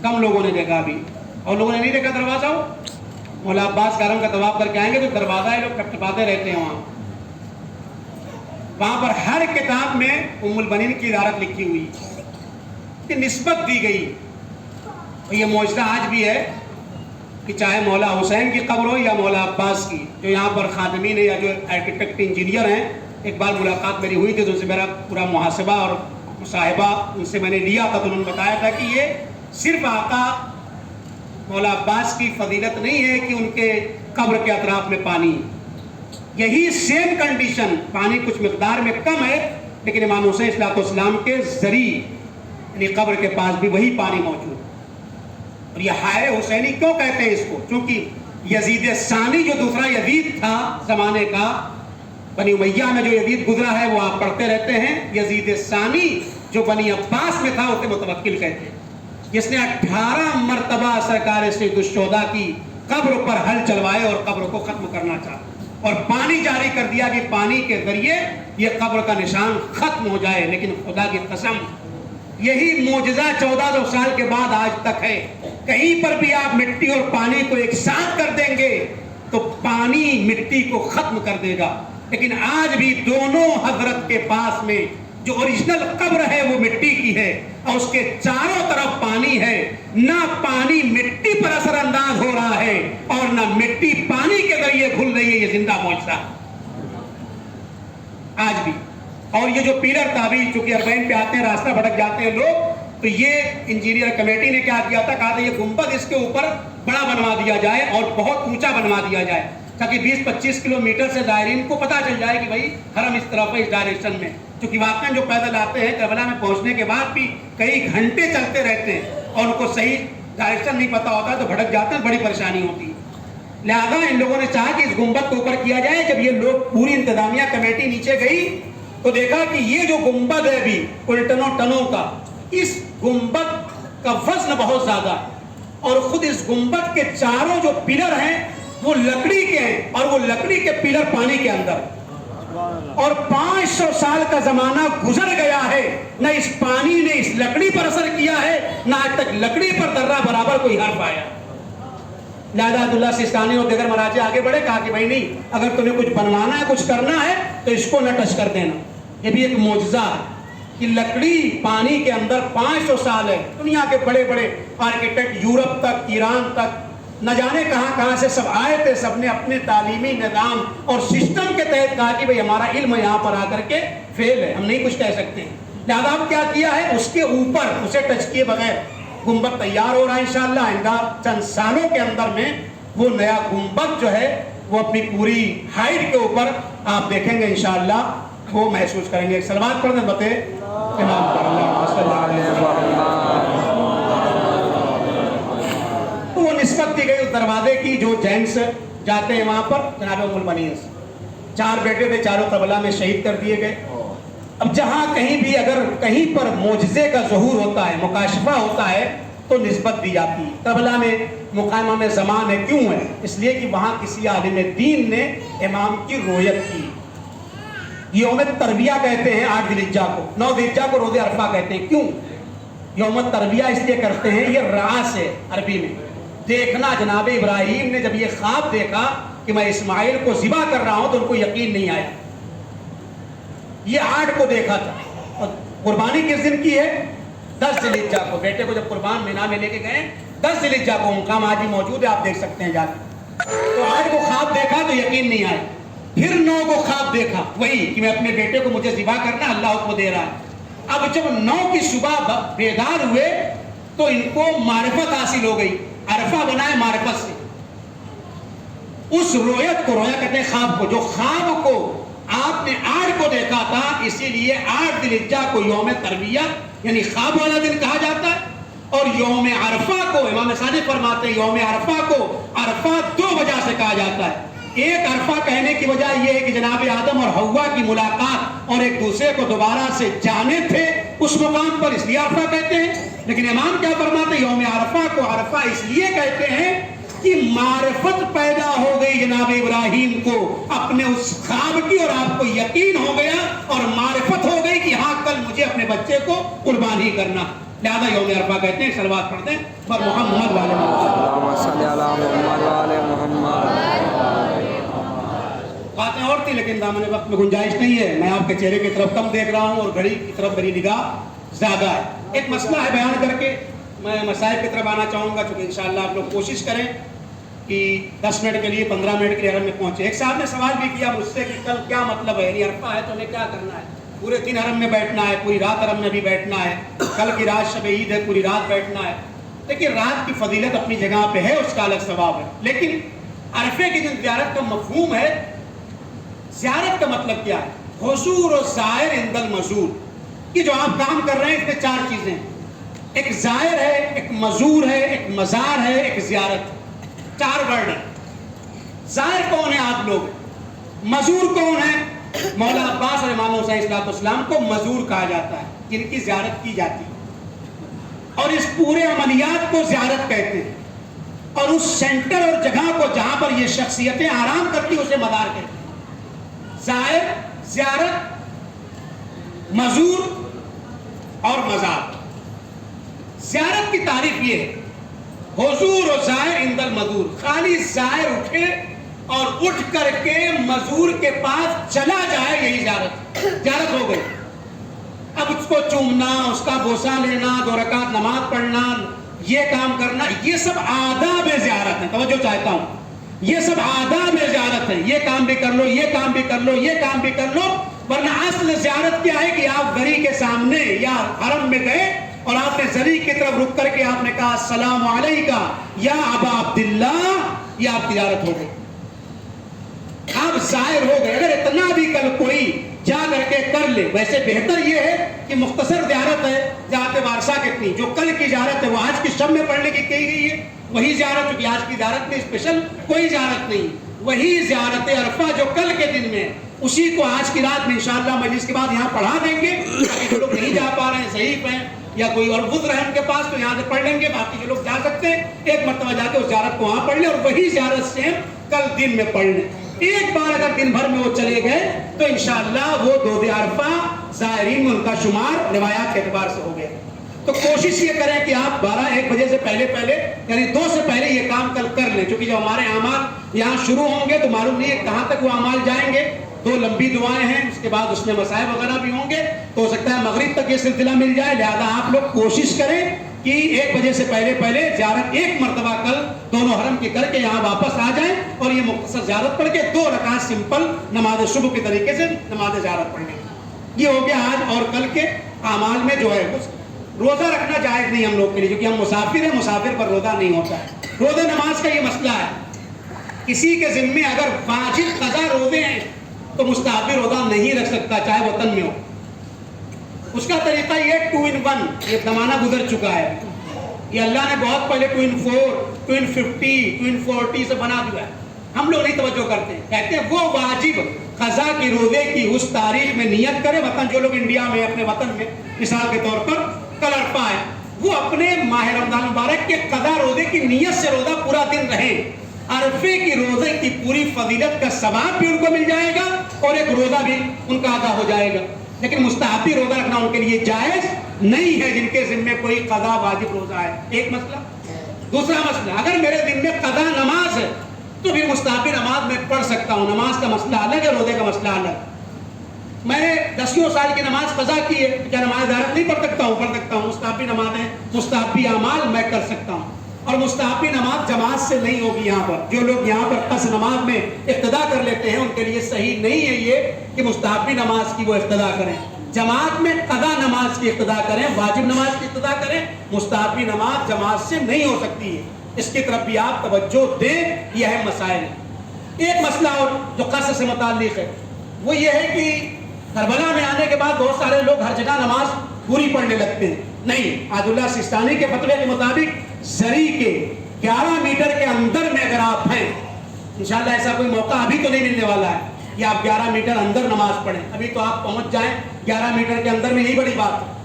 کم لوگوں نے دیکھا ابھی، اور لوگوں نے نہیں دیکھا دروازہ. ہو مولا عباس کے حرم کا طواف کر کے آئیں گے تو دروازہ ہے، لوگ ٹپٹپاتے رہتے ہیں وہاں پر ہر کتاب میں ام البنین کی زیارت لکھی ہوئی کہ نسبت دی گئی. یہ معجزہ آج بھی ہے کہ چاہے مولا حسین کی قبر ہو یا مولا عباس کی، جو یہاں پر خادمین ہیں یا جو آرکیٹیکٹ انجینئر ہیں. ایک بار ملاقات میری ہوئی تھی تو ان سے میرا پورا محاسبہ اور مصاحبہ ان سے میں نے لیا تھا، تو انہوں نے بتایا تھا کہ یہ صرف آقا مولا عباس کی فضیلت نہیں ہے کہ ان کے قبر کے اطراف میں پانی، یہی سیم کنڈیشن، پانی کچھ مقدار میں کم ہے لیکن امام حسین علیہ السلام کے ذریعے یعنی قبر کے پاس بھی وہی پانی موجود. اور یہ حائر حسینی کیوں کہتے ہیں اس کو؟ چونکہ یزید ثانی جو دوسرا یزید تھا زمانے کا، بنی امیہ میں جو یزید گزرا ہے وہ آپ پڑھتے رہتے ہیں. یزید ثانی جو بنی عباس میں تھا اسے متوکل کہتے ہیں، جس نے 18 مرتبہ سرکار سید الشہداء کی قبر پر ہل چلوائے اور قبر کو ختم کرنا چاہا اور پانی جاری کر دیا کہ پانی کے ذریعے یہ قبر کا نشان ختم ہو جائے. لیکن خدا کی قسم یہی معجزہ 1400 سال کے بعد آج تک ہے. کہیں پر بھی آپ مٹی اور پانی کو ایک ساتھ کر دیں گے تو پانی مٹی کو ختم کر دے گا، لیکن آج بھی دونوں حضرت کے پاس میں جو اوریجنل قبر ہے وہ مٹی کی ہے اور اس کے چاروں طرف پانی ہے. نہ پانی مٹی پر اثر انداز ہو رہا ہے اور نہ مٹی پانی کے ذریعے گھل رہی ہے. یہ زندہ معجزہ آج بھی. اور یہ جو پیلر تعبیر چونکہ اربعین پہ آتے ہیں راستہ بھٹک جاتے ہیں لوگ، تو یہ انجینئر کمیٹی نے کیا کیا تھا، کہا تھا یہ گنبد اس کے اوپر بڑا بنوا دیا جائے اور بہت اونچا بنوا دیا جائے تاکہ 20-25 کلومیٹر سے زائرین کو پتہ چل جائے کہ بھائی حرم اس طرف ہے، اس ڈائریکشن میں. چونکہ واقعاً جو پیدل آتے ہیں کربلا میں پہنچنے کے بعد بھی کئی گھنٹے چلتے رہتے ہیں اور ان کو صحیح ڈائریکشن نہیں پتہ ہوتا تو بھٹک جاتے ہیں، بڑی پریشانی ہوتی ہے. لہذا ان لوگوں نے چاہا کہ اس گنبد کو اوپر کیا جائے. جب یہ لوگ پوری انتظامیہ کمیٹی نیچے گئی تو دیکھا کہ یہ جو گنبد ہے ابھی الٹنوں ٹنوں کا، اس گنبد کا وزن بہت زیادہ ہے اور خود اس گنبد کے چاروں جو پلر ہیں وہ لکڑی کے ہیں اور وہ لکڑی کے پلر پانی کے اندر، اور 500 سال کا زمانہ گزر گیا ہے، نہ اس پانی نے اس لکڑی پر اثر کیا ہے نہ آج تک لکڑی پر ذرہ برابر کوئی حرف آیا. لہذا عبداللہ سیستانی اور دیگر مراجع آگے بڑھے، کہا کہ بھائی نہیں، اگر تمہیں کچھ بنوانا ہے کچھ کرنا ہے تو اس کو نہ ٹچ کر دینا. یہ بھی ایک معجزہ ہے کہ لکڑی پانی کے اندر 500 سال ہے. دنیا کے بڑے بڑے آرکیٹیکٹ یورپ تک ایران تک نہ جانے کہاں کہاں سے سب آئے تھے، سب نے اپنے تعلیمی نظام اور سسٹم کے تحت کہا کہ بھئی ہمارا علم یہاں پر آ کر کے فیل ہے، ہم نہیں کچھ کہہ سکتے ہیں. لہذا اب کیا کیا ہے، اس کے اوپر اسے ٹچ کیے بغیر گنبد تیار ہو رہا ہے. انشاءاللہ آئندہ چند سالوں کے اندر میں وہ نیا گنبد جو ہے وہ اپنی پوری ہائٹ کے اوپر آپ دیکھیں گے انشاءاللہ، وہ محسوس کریں گے. ایک سلوات پڑھ دیں بتے امام پر اللہ صلی اللہ علیہ وسلم. تو وہ نسبت دی گئی اس دروازے کی جو جینٹس جاتے ہیں وہاں پر. جناب ام البنین 4 بیٹے تھے، چاروں کربلا میں شہید کر دیے گئے. اب جہاں کہیں بھی اگر کہیں پر معجزے کا ظہور ہوتا ہے، مکاشفہ ہوتا ہے تو نسبت دی جاتی ہے. کربلا میں مقامہ میں زمان ہے، کیوں ہے؟ اس لیے کہ وہاں کسی عالم دین نے امام کی رویت کی. یوم تربیہ کہتے ہیں 8 ذی الحجہ کو، 9 ذی الحجہ کو روز عرفہ کہتے ہیں. کیوں یوم تربیہ اس لیے کرتے ہیں؟ یہ رعاس ہے عربی میں دیکھنا. جناب ابراہیم نے جب یہ خواب دیکھا کہ میں اسماعیل کو ذبح کر رہا ہوں تو ان کو یقین نہیں آیا. یہ 8 کو دیکھا تھا. اور قربانی کس دن کی ہے؟ 10 ذی الحجہ کو. بیٹے کو جب قربان مینا میں لے کے گئے 10 ذی الحجہ کو، مقام آج بھی موجود ہے، آپ دیکھ سکتے ہیں جا کے. تو 8 کو خواب دیکھا تو یقین نہیں آیا. پھر 9 کو خواب دیکھا، وہی کہ میں اپنے بیٹے کو مجھے ذبح کرنا، اللہ حکم دے رہا ہے. اب جب 9 کی صبح بیدار ہوئے تو ان کو معرفت حاصل ہو گئی. عرفہ بنا ہے معرفت سے. اس رویت کو، رویا کہتے ہیں خواب کو، جو خواب کو آپ نے 8 کو دیکھا تھا، اسی لیے 8 ذی الحجہ کو یوم ترویہ یعنی خواب والا دن کہا جاتا ہے. اور یوم عرفہ کو امام صادق فرماتے ہیں یوم عرفہ کو عرفہ 2 وجہ سے کہا جاتا ہے. ایک عرفہ کہنے کی وجہ یہ ہے کہ جناب آدم اور حوا کی ملاقات اور ایک دوسرے کو دوبارہ سے جانے تھے اس مقام پر، اس لیے عرفہ کہتے ہیں. لیکن امام کیا فرماتے ہیں یوم عرفہ کو عرفہ اس لیے کہتے ہیں کہ معرفت پیدا ہو گئی جناب ابراہیم کو اپنے اس خواب کی، اور آپ کو یقین ہو گیا اور معرفت ہو گئی کہ ہاں کل مجھے اپنے بچے کو قربان ہی کرنا. لہذا یوم عرفہ کہتے ہیں. صلوات پڑھتے ہیں پر محمد والے اللہم صلی علی محمد وعلی محمد. باتیں اور تھی لیکن دامن وقت میں گنجائش نہیں ہے. میں آپ کے چہرے کی طرف کم دیکھ رہا ہوں اور گھڑی کی طرف میری نگاہ زیادہ ہے. ایک مسئلہ ہے بیان کر کے میں مسائل کی طرف آنا چاہوں گا، چونکہ انشاءاللہ آپ لوگ کوشش کریں کہ 10 منٹ کے لیے 15 منٹ کے لیے حرم میں پہنچے. ایک صاحب نے سوال بھی کیا مجھ سے کہ کل کیا مطلب ہے، یعنی عرفہ ہے تو ہمیں کیا کرنا ہے؟ پورے دن حرم میں بیٹھنا ہے، پوری رات حرم میں بھی بیٹھنا ہے، کل کی رات شب عید ہے پوری رات بیٹھنا ہے. دیکھیے رات کی فضیلت اپنی جگہ پہ ہے، اس کا الگ ثواب ہے. لیکن عرفے کی جن زیارت کا مفہوم ہے، زیارت کا مطلب کیا ہے؟ حضور و زائر عند المزور. یہ جو آپ کام کر رہے ہیں اس میں 4 چیزیں ہیں. ایک زائر ہے، ایک مزور ہے، ایک مزار ہے، ایک زیارت. 4 ورڈ ہیں. زائر کون ہے؟ آپ لوگ. مزور کون ہے؟ مولا عباس اور امام حسین علیہ السلام کو مزور کہا جاتا ہے، جن کی زیارت کی جاتی ہے. اور اس پورے عملیات کو زیارت کہتے ہیں. اور اس سینٹر اور جگہ کو جہاں پر یہ شخصیتیں آرام کرتی ہیں اسے مدار کہتے ہیں. زائر، زیارت، مزور اور مزار. زیارت کی تعریف یہ ہے حضور و زائر عند المزور. خالی زائر اٹھے اور اٹھ کر کے مزور کے پاس چلا جائے، یہی زیارت. زیارت ہو گئی. اب اس کو چومنا، اس کا بوسہ لینا، 2 رکعت نماز پڑھنا، یہ کام کرنا، یہ سب آداب زیارت ہیں. توجہ چاہتا ہوں، یہ سب آداب زیارت ہیں. یہ کام بھی کر لو، یہ کام بھی کر لو، یہ کام بھی کر لو. ورنہ اصل زیارت کیا ہے کہ آپ گھڑی کے سامنے یا حرم میں گئے اور آپ نے زری کی طرف رک کر کے آپ نے کہا السلام علیکہ یا ابا عبداللہ، یہ آپ کی زیارت ہو گئی. آپ ظاہر ہو گئے. اگر اتنا بھی کل کوئی جا کر کے کر لے، ویسے بہتر یہ ہے کہ مختصر زیارت ہے. زیارت وارثہ کتنی، جو کل کی زیارت ہے وہ آج کی شب میں پڑھنے کی کہی گئی ہے، وہی زیارت. چونکہ آج کی زیارت میں اسپیشل کوئی زیارت نہیں، وہی زیارت عرفہ جو کل کے دن میں، اسی کو آج کی رات میں انشاءاللہ مجلس کے بعد یہاں پڑھا دیں گے. جو لوگ نہیں جا پا رہے ہیں، ضعیف ہیں یا کوئی اور بزرگ ہے ان کے پاس، تو یہاں سے پڑھ لیں گے. باقی جو لوگ جا سکتے ہیں ایک مرتبہ جا کے اس زیارت کو وہاں پڑھ لیں، اور وہی زیارت سے کل دن میں پڑھ لیں. ایک بار اگر دن بھر میں وہ چلے گئے تو انشاءاللہ وہ 2 عرفہ زائرین میں ان کا شمار روایات کے اعتبار سے ہو گیا. تو کوشش یہ کریں کہ آپ 12-1 بجے سے پہلے یعنی 2 سے پہلے یہ کام کل کر لیں. چونکہ جو ہمارے اعمال یہاں شروع ہوں گے تو معلوم نہیں ہے کہاں تک وہ اعمال جائیں گے. 2 لمبی دعائیں ہیں، اس کے بعد اس میں مسائل وغیرہ بھی ہوں گے، تو ہو سکتا ہے مغرب تک یہ سلسلہ مل جائے. لہذا آپ لوگ کوشش کریں کہ 1 بجے سے پہلے زیارت 1 مرتبہ کل دونوں حرم کی کر کے یہاں واپس آ جائیں اور یہ مختصر زیارت پڑھ کے 2 رکعت سمپل نماز صبح کے طریقے سے نماز زیارت پڑھنے. یہ ہو گیا آج اور کل کے اعمال میں جو ہے. روزہ رکھنا جائز نہیں ہم لوگ کے لیے، کیونکہ ہم مسافر ہیں، مسافر پر روزہ نہیں ہوتا ہے. روزہ نماز کا یہ مسئلہ ہے، کسی کے ذمے اگر واجب قضا روزے ہیں تو مستحبی روزہ نہیں رکھ سکتا، چاہے وطن میں ہو. اس کا طریقہ یہ 2 in 1، یہ زمانہ گزر چکا ہے. یہ اللہ نے بہت پہلے 2 in 4، 2 in 50، 2 in 40 سے بنا دیا ہے. ہم لوگ نہیں توجہ کرتے ہیں. کہتے ہیں وہ واجب قضا کی روزے کی اس تاریخ میں نیت کرے. وطن جو لوگ انڈیا میں اپنے وطن میں مثال کے طور پر کل عرفہ ہے، وہ اپنے ماہ رمضان مبارک کے قضا روزے کی نیت سے روزہ پورا دن رہے. عرفے کی روزے کی پوری فضیلت کا ثواب بھی ان کو مل جائے گا اور ایک روزہ بھی ان کا ادا ہو جائے گا. لیکن مستحبی روزہ رکھنا ان کے لیے جائز نہیں ہے جن کے ذمے کوئی قضا واجب روزہ ہے. ایک مسئلہ. دوسرا مسئلہ، اگر میرے ذمے قضا نماز ہے تو بھی مستحبی نماز میں پڑھ سکتا ہوں. نماز کا مسئلہ الگ ہے، روزے کا مسئلہ الگ. میں نے 10 سال کی نماز قضا کی ہے، کیا نماز زیارت نہیں پڑھ سکتا ہوں؟ پڑھ سکتا ہوں. مستحبی نمازیں، مستحبی اعمال میں کر سکتا ہوں. اور مستحبی نماز جماعت سے نہیں ہوگی. یہاں پر جو لوگ یہاں پر قصر نماز میں اقتدا کر لیتے ہیں ان کے لیے صحیح نہیں ہے یہ کہ مستحبی نماز کی وہ اقتدا کریں. جماعت میں قضا نماز کی اقتدا کریں، واجب نماز کی اقتدا کریں. مستحبی نماز جماعت سے نہیں ہو سکتی ہے. اس کی طرف بھی آپ توجہ دیں، یہ اہم مسائل ہیں. ایک مسئلہ اور جو قصر سے متعلق ہے وہ یہ ہے کہ کربلا میں آنے کے بعد بہت سارے لوگ ہر جگہ نماز پوری پڑھنے لگتے ہیں. نہیں، عاد اللہ سستانی کے فتوے کے مطابق زری کے 11 میٹر کے اندر میں اگر آپ ہیں، انشاءاللہ ایسا کوئی موقع ابھی تو نہیں ملنے والا ہے کہ آپ 11 میٹر اندر نماز پڑھیں. ابھی تو آپ پہنچ جائیں 11 میٹر کے اندر میں، یہی بڑی بات ہے.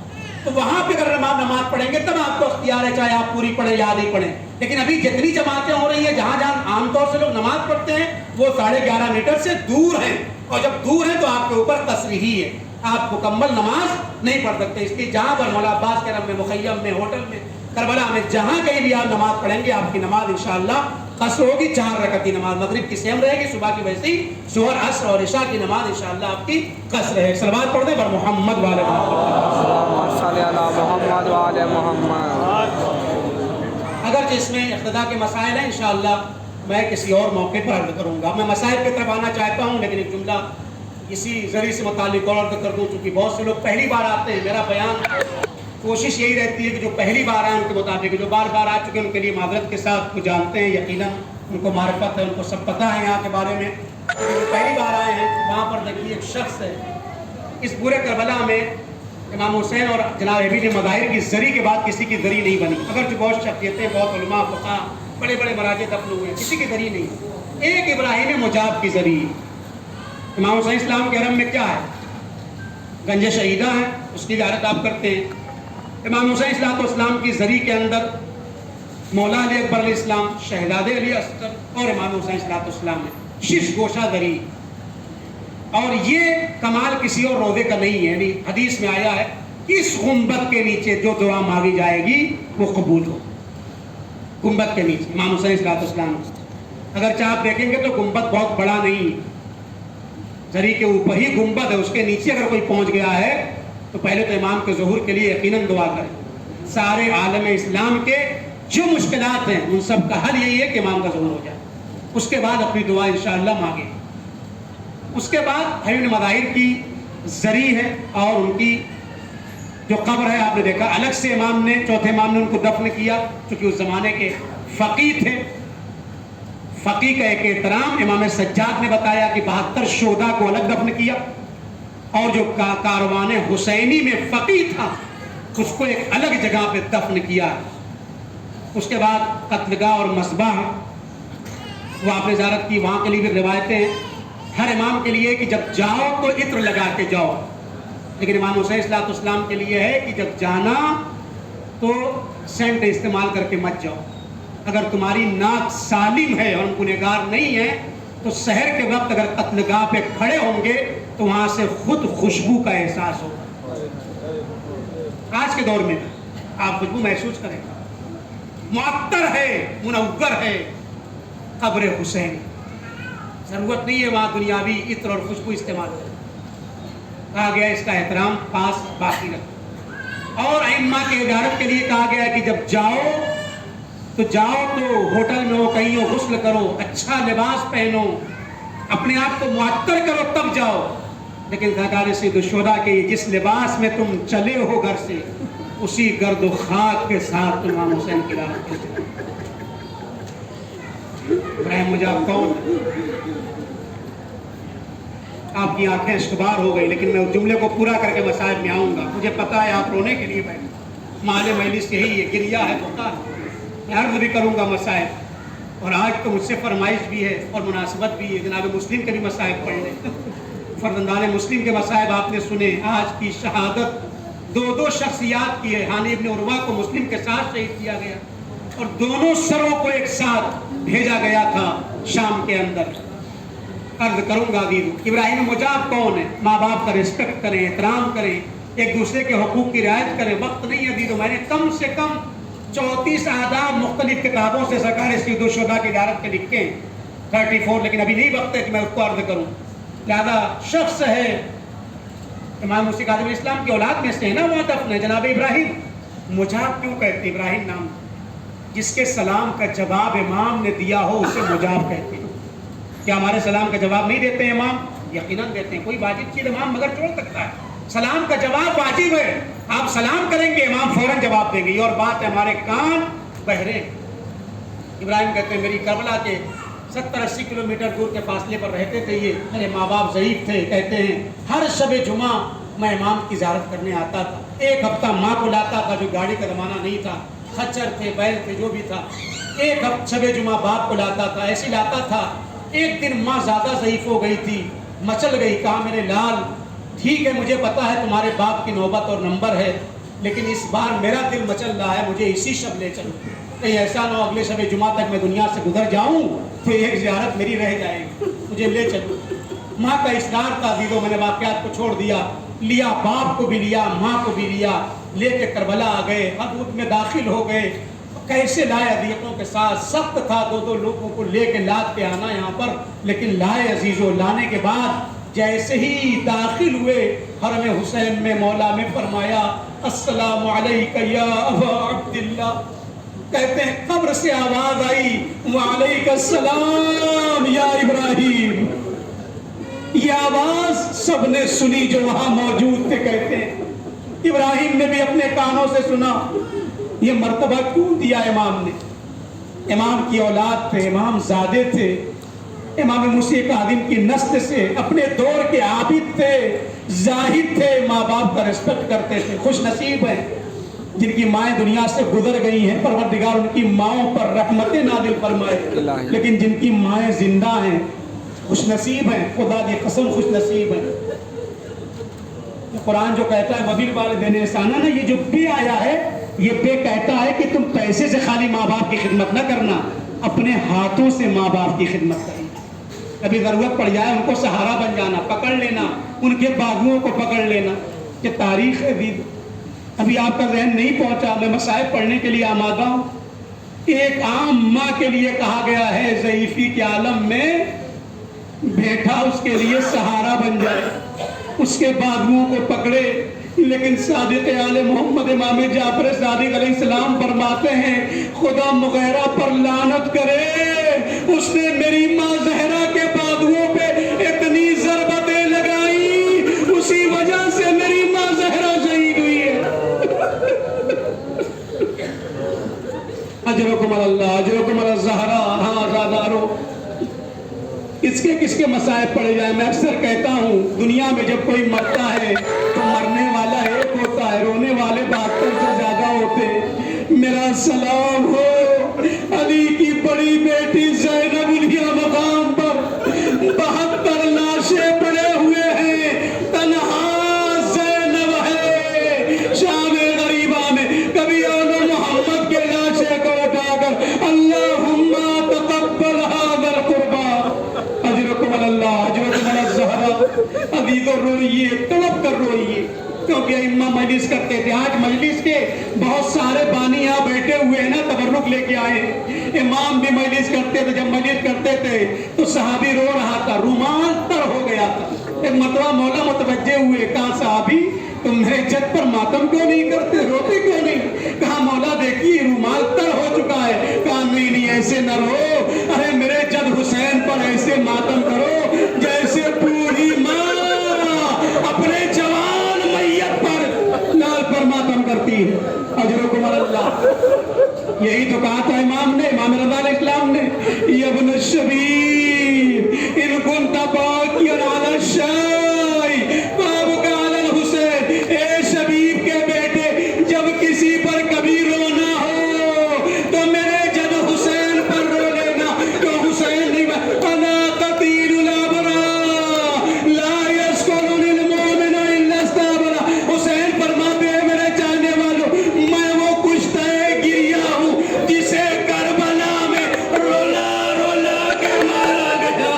تو وہاں پہ اگر نماز پڑھیں گے تب آپ کو اختیار ہے، چاہے آپ پوری پڑھیں یا آدھی پڑھیں. لیکن ابھی جتنی جماعتیں ہو رہی ہیں جہاں جہاں عام طور سے لوگ نماز پڑھتے ہیں وہ 11.5 میٹر سے دور ہیں، اور جب دور ہیں تو آپ کے اوپر قصر ہی ہے، آپ مکمل نماز نہیں پڑھ سکتے. اس لیے جہاں پر مولا عباس کے رب میں، مخیم میں، ہوٹل میں، کربلا میں، جہاں کہیں بھی آپ نماز پڑھیں گے آپ کی نماز انشاءاللہ قصر ہوگی. 4 رکعت کی نماز مغرب کی سیم رہے گی، صبح کی ویسے ہی، ظہر عصر اور عشاء کی نماز انشاءاللہ آپ کی قصر ہے. صلوات پڑھ دیں بر محمد والے اللہم صلی علی محمد وعلی محمد. اگرچہ اس میں اقتداء کے مسائل ہیں، انشاءاللہ میں کسی اور موقع پر عرض کروں گا. میں مسائل کی طرف آنا چاہتا ہوں لیکن ایک جملہ اسی ذریعے سے متعلق اور عرض کر دوں. چونکہ بہت سے لوگ پہلی بار آتے ہیں، میرا بیان کوشش یہی رہتی ہے کہ جو پہلی بار آئے ان کے مطابق، جو بار بار آ چکے ان کے لیے معذرت کے ساتھ، وہ جانتے ہیں یقیناً، ان کو معرفت ہے، ان کو سب پتہ ہے یہاں کے بارے میں. جو پہلی بار آئے ہیں وہاں پر دیکھیے ایک شخص ہے اس پورے کربلا میں، امام حسین اور جناب ابی مظاہر کی زری کے بعد کسی کی زری نہیں بنی. اگرچہ بہت شخصیتیں، بہت علماء، فقہاء، بڑے بڑے مراجع دفن ہوئے ہیں، کسی کی زری نہیں. ایک ابراہیم مجاب کی زری. امام حسین اسلام کے حرم میں کیا ہے؟ گنج شہیدہ ہے، اس کی زیارت آپ کرتے ہیں. امام حسین اسلام کی زری کے اندر مولا علی اکبر علیہ السلام، شہزادے علی اصغر اور امام حسین السلام ہے. شش گوشہ زری. اور یہ کمال کسی اور روزے کا نہیں ہے. یعنی حدیث میں آیا ہے کہ اس گنبد کے نیچے جو دعا مانگی جائے گی وہ قبول ہو. گنبد کے نیچے امام حسین السلام. اگرچہ آپ دیکھیں گے تو گنبد بہت بڑا نہیں، زری کے اوپر ہی گنبد ہے، اس کے نیچے اگر کوئی پہنچ گیا ہے تو پہلے تو امام کے ظہور کے لیے یقیناً دعا کریں. سارے عالم اسلام کے جو مشکلات ہیں ان سب کا حل یہی ہے کہ امام کا ظہور ہو جائے. اس کے بعد اپنی دعا انشاءاللہ مانگیں. اس کے بعد ابی مظاہر کی زری ہے اور ان کی جو قبر ہے آپ نے دیکھا الگ سے امام نے، چوتھے امام نے ان کو دفن کیا، چونکہ اس زمانے کے فقیہ تھے. فقیہ کا ایک احترام امام سجاد نے بتایا کہ 72 شہداء کو الگ دفن کیا، اور جو کاروان حسینی میں فقیہ تھا اس کو ایک الگ جگہ پہ دفن کیا. اس کے بعد قتلگاہ اور مصباح وہ آپ نے زیارت کی، وہاں کے لیے بھی روایتیں ہیں ہر امام کے لیے کہ جب جاؤ تو عطر لگا کے جاؤ. لیکن امام حسین السلام کے لیے ہے کہ جب جانا تو سینٹ استعمال کر کے مت جاؤ. اگر تمہاری ناک سالم ہے اور گنہگار نہیں ہے تو سحر کے وقت اگر قتلگاہ پہ کھڑے ہوں گے تو وہاں سے خود خوشبو کا احساس ہوگا. آج کے دور میں آپ خوشبو محسوس کریں، معطر ہے، منور ہے قبر حسین. ضرورت نہیں ہے وہاں دنیاوی عطر اور خوشبو استعمال کریں. کہا گیا اس کا احترام پاس باقی رکھو. اور ائمہ کی زیارت کے لیے کہا گیا کہ جب جاؤ تو ہوٹل میں ہو، کہیں ہو، غسل کرو، اچھا لباس پہنو، اپنے آپ کو معطر کرو تب جاؤ. لیکن سرکار سید الشہداء کے جس لباس میں تم چلے ہو گھر سے اسی گرد و خاک کے ساتھ امام حسین کی زیارت کرتے. ابراہیم مجاب کون؟ آپ کی آنکھیں اشکبار ہو گئی، لیکن میں اس جملے کو پورا کر کے مسائل میں آؤں گا. مجھے پتا ہے آپ رونے کے لیے بیٹھے، مال مجلس یہی ہے، گریا ہے، بکا ہے. میں عرض بھی کروں گا مسائل، اور آج تو مجھ سے فرمائش بھی ہے اور مناسبت بھی ہے. جناب مسلم کے بھی مسائل پڑھ لیں. فرزندان مسلم کے مسائل آپ نے سنے. آج کی شہادت دو شخصیات کی ہے. ہانی ابن عروہ کو مسلم کے ساتھ شہید کیا گیا اور دونوں سروں کو ایک ساتھ بھیجا گیا تھا شام کے اندر. عرض کروں گا ابراہیم مجاب کون ہے؟ ماں باپ کا رسپیکٹ کریں، احترام کریں، ایک دوسرے کے حقوق کی رعایت کریں. وقت نہیں ہے دیدو، میں نے کم سے کم 34 آداب مختلف کتابوں سے سرکار سید الشہداء کی زیارت کے لکھے ہیں، 34، لیکن ابھی نہیں وقت ہے کہ میں اس کو عرض کروں. لہذا شخص ہے امام موسی کاظم علیہ السلام کی اولاد میں سے ہے نا، وہاں دفن ہے جناب ابراہیم. مجاب کیوں کہتے ہیں؟ ابراہیم نام جس کے سلام کا جواب امام نے دیا ہو اسے مجاب کہتے ہیں. کیا ہمارے سلام کا جواب نہیں دیتے ہیں امام؟ یقیناً دیتے ہیں. کوئی واجب چیز امام مگر چھوڑ سکتا ہے. سلام کا جواب واجب ہے. آپ سلام کریں گے امام فوراً جواب دیں گے. یہ اور بات ہے ہمارے کان بہرے. ابراہیم کہتے ہیں میری کربلا کے 70-80 کلومیٹر دور کے فاصلے پر رہتے تھے یہ. میرے ماں باپ ضعیف تھے. کہتے ہیں ہر شب جمعہ میں امام کی زیارت کرنے آتا تھا. ایک ہفتہ ماں کو لاتا تھا, جو گاڑی کا زمانہ نہیں تھا, خچر تھے, بیل تھے, جو بھی تھا. ایک ہفتہ شب جمعہ باپ کو لاتا تھا. ایسے لاتا تھا. ایک دن ماں زیادہ ضعیف ہو گئی تھی, مچل گئی. کہا میرے لال ٹھیک ہے, مجھے پتا ہے تمہارے باپ کی نوبت اور نمبر ہے, لیکن اس بار میرا دل مچل رہا ہے, مجھے اسی شب لے چلو. کہیں ایسا نہ ہو اگلے شب جمعہ تک میں دنیا سے گزر جاؤں تو ایک زیارت میری رہ جائے گی, مجھے لے چلو. ماں کا اصرار تھا. عزیزوں میں نے واقعات کو چھوڑ دیا, لیا باپ کو بھی لیا, ماں کو بھی لیا, لے کے کربلا آ گئے. حدود میں داخل ہو گئے. کیسے لائے اذیتوں کے ساتھ, سخت تھا 2 لوگوں کو لے کے لاد کے آنا یہاں پر, لیکن لائے عزیزوں. لانے کے بعد جیسے ہی داخل ہوئے حرم حسین میں, مولا میں فرمایا السلام علیکہ یا ابا عبداللہ. کہتے ہیں قبر سے آواز آئی وعلیکہ السلام یا ابراہیم. یہ آواز سب نے سنی جو وہاں موجود تھے. کہتے ہیں ابراہیم نے بھی اپنے کانوں سے سنا. یہ مرتبہ کیوں دیا امام نے؟ امام کی اولاد تھے, امام زادے تھے, امام موسیٰ کاظم کی نسل سے, اپنے دور کے عابد تھے, زاہد تھے, ماں باپ کا رسپیکٹ کرتے تھے. خوش نصیب ہیں جن کی مائیں دنیا سے گزر گئی ہیں, پروردگار ان کی ماؤں پر رحمتیں نازل فرمائے. لیکن جن کی مائیں زندہ ہیں خوش نصیب ہیں, خدا کی قسم خوش نصیب ہیں. قرآن جو کہتا ہے وبالوالدین احسانا, نا یہ جو بے آیا ہے, یہ بے کہتا ہے کہ تم پیسے سے خالی ماں باپ کی خدمت نہ کرنا, اپنے ہاتھوں سے ماں باپ کی خدمت کرنا. کبھی ضرورت پڑ جائے ان کو سہارا بن جانا, پکڑ لینا, ان کے بازوؤں کو پکڑ لینا. کہ تاریخ ابھی آپ کا ذہن نہیں پہنچا, میں مسائل پڑھنے کے لیے آمادہ ہوں. ایک عام ماں کے لیے کہا گیا ہے ضعیفی کے عالم میں بیٹھا اس کے لیے سہارا بن جائے, اس کے بازوؤں کو پکڑے. لیکن صادق آل محمد امام جعفر صادق علیہ السلام فرماتے ہیں خدا مغیرہ پر لعنت کرے, اس نے میری ماں زہرا کے بازوؤں پہ اتنی ضربتیں لگائی, اسی وجہ سے میری ماں زہرا شہید ہوئی ہے. اجرکم اللہ, اجرکم الزہرا. ہاں زادارو, کس کے مسائل پڑے جائیں. میں اکثر کہتا ہوں دنیا میں جب کوئی مرتا ہے تو مرنے والا ایک ہوتا ہے, رونے والے 72 سے زیادہ ہوتے. میرا سلام ہو علی کی بڑی بیٹی زینب الیہ مقام پر 72 لاشیں پڑے ہوئے ہیں, تنہا زینب ہے شام غریبہ میں. کبھی آن محمد کے لاشے کو اٹھا کر اللہم تقبل هذا القربان اجرکم اللہ, اجرکم الزہرا. عزیزو روئیے, تڑپ کر روئیے, کیونکہ امام مجلس کرتے تھے. آج مجلس کے بہت سارے بانی یہاں بیٹھے ہوئے ہیں نا, تبرک لے کے آئے. امام بھی مجلس کرتے تھے, جب مجلس کرتے تھے تو صحابی رو رہا تھا, رومال تر ہو گیا تھا. ایک مرتبہ مولا متوجہ ہوئے, کہا صحابی تم میرے جد پر ماتم کیوں نہیں کرتے, روتے کیوں نہیں؟ کہا مولا دیکھیے رومال تر ہو چکا ہے. کہا نہیں ایسے نہ رو, ارے میرے جد حسین پر ایسے ماتم کرو جیسے بوڑھی ماں اپنے جوان میت پر لال پر ماتم کرتی ہے. اجرکم اللہ. یہی تو کہا تھا امام نے, امام رضا علیہ السلام نے, یا ابن الشبیب ان کنت باقیا علی الشای فابک علی الحسین. اے شبیب کے بیٹے, جب کسی پر کبھی رونا ہو تو میرے جد حسین پر رو لینا, تو حسین نہیں انا قتیل الابرار لا یذکرنی المؤمن الا استبرا. حسین فرماتے ہیں میرے چاہنے والوں, میں وہ کشتہ گریا ہوں جسے کربلا میں رولا رولا کے مارا گیا.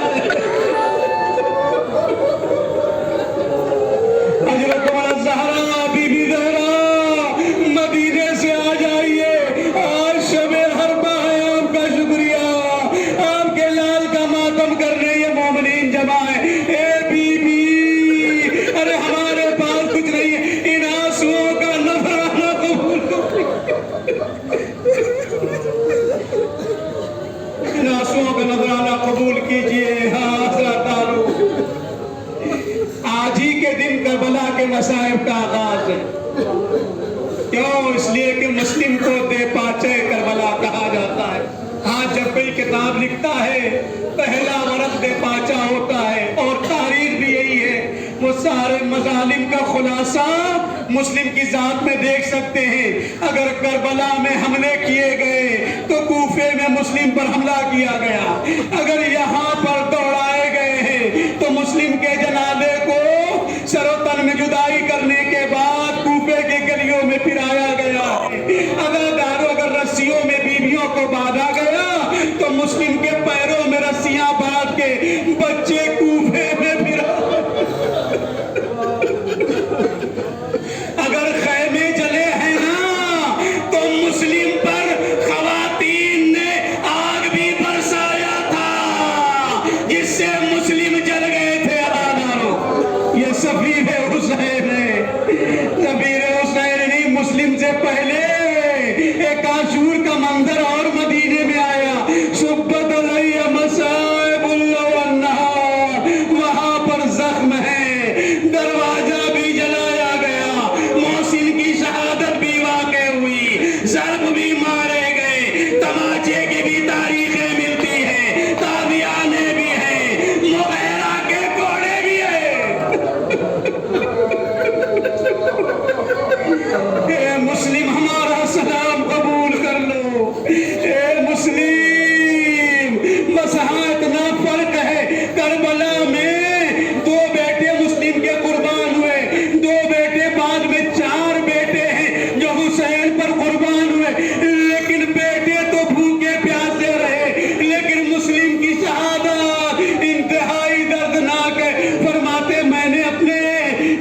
اجرکم الزہرا, بی بی زہرا مدینے سے آ جائیے, آج شب حربہ ہے, آپ کا شکریہ, آپ کے لال کا ماتم کرنے یہ مومنین جمع ہے. اے بی بی, ارے ہمارے پاس کچھ نہیں ہے, ان آنسوؤں کا نذرانہ قبول کریں, ان آنسوؤں کا نذرانہ قبول کیجئے. ہاں زادارو, آج ہی کے دن کربلا کے مصائب کا آغاز ہے. کیوں؟ اس لیے کہ مسلم کو دے پاچے کربلا کہا جاتا ہے. آج جب کوئی کتاب لکھتا ہے پہلا ورق دے پاچا ہوتا ہے، اور تاریخ بھی یہی ہے۔ وہ سارے مظالم کا خلاصہ مسلم کی ذات میں دیکھ سکتے ہیں۔ اگر کربلا میں حملے کیے گئے تو کوفے میں مسلم پر حملہ کیا گیا، اگر یہاں پر دوڑائے گئے ہیں تو مسلم کے جنازے کو سر و تن میں جدائی کرنے کے بعد کوفے کے گلیوں میں پھرایا گیا ہے۔ اگر رسیوں میں بیویوں کو باندھا گیا تو مسلم کے پیروں میں رسیاں باندھ کے بچے کوفے میں پھرا۔ اگر خیمے جلے ہیں نا تو مسلم پر خواتین نے آگ بھی برسایا تھا جس سے مسلم جل گئے تھے۔ یہ سفیر حسین ہے، سفیر حسین نہیں، مسلم سے پہلے ایک عاشور کا منظر اور مدینے میں آیا، صبت علیہ مصائب اللہ والنہار، وہاں پر زخم ہے، دروازہ بھی جلایا گیا، محسن کی شہادت بھی واقع ہوئی، ضرب بھی مارے گئے، تماچے کی بھی تاریخیں ملتی ہیں، تابعانے بھی ہیں، مغیرہ کے کوڑے بھی ہیں۔ اے مسلم ہمارا سلام قبول کر لو، اے مسلم، بس ہاں اتنا فرق ہے، کربلا میں 2 بیٹے مسلم کے قربان ہوئے، 2 بیٹے بعد میں 4 بیٹے ہیں جو حسین پر قربان ہوئے، لیکن بیٹے تو بھوکے پیاسے رہے، لیکن مسلم کی شہادت انتہائی دردناک ہے۔ فرماتے میں نے اپنے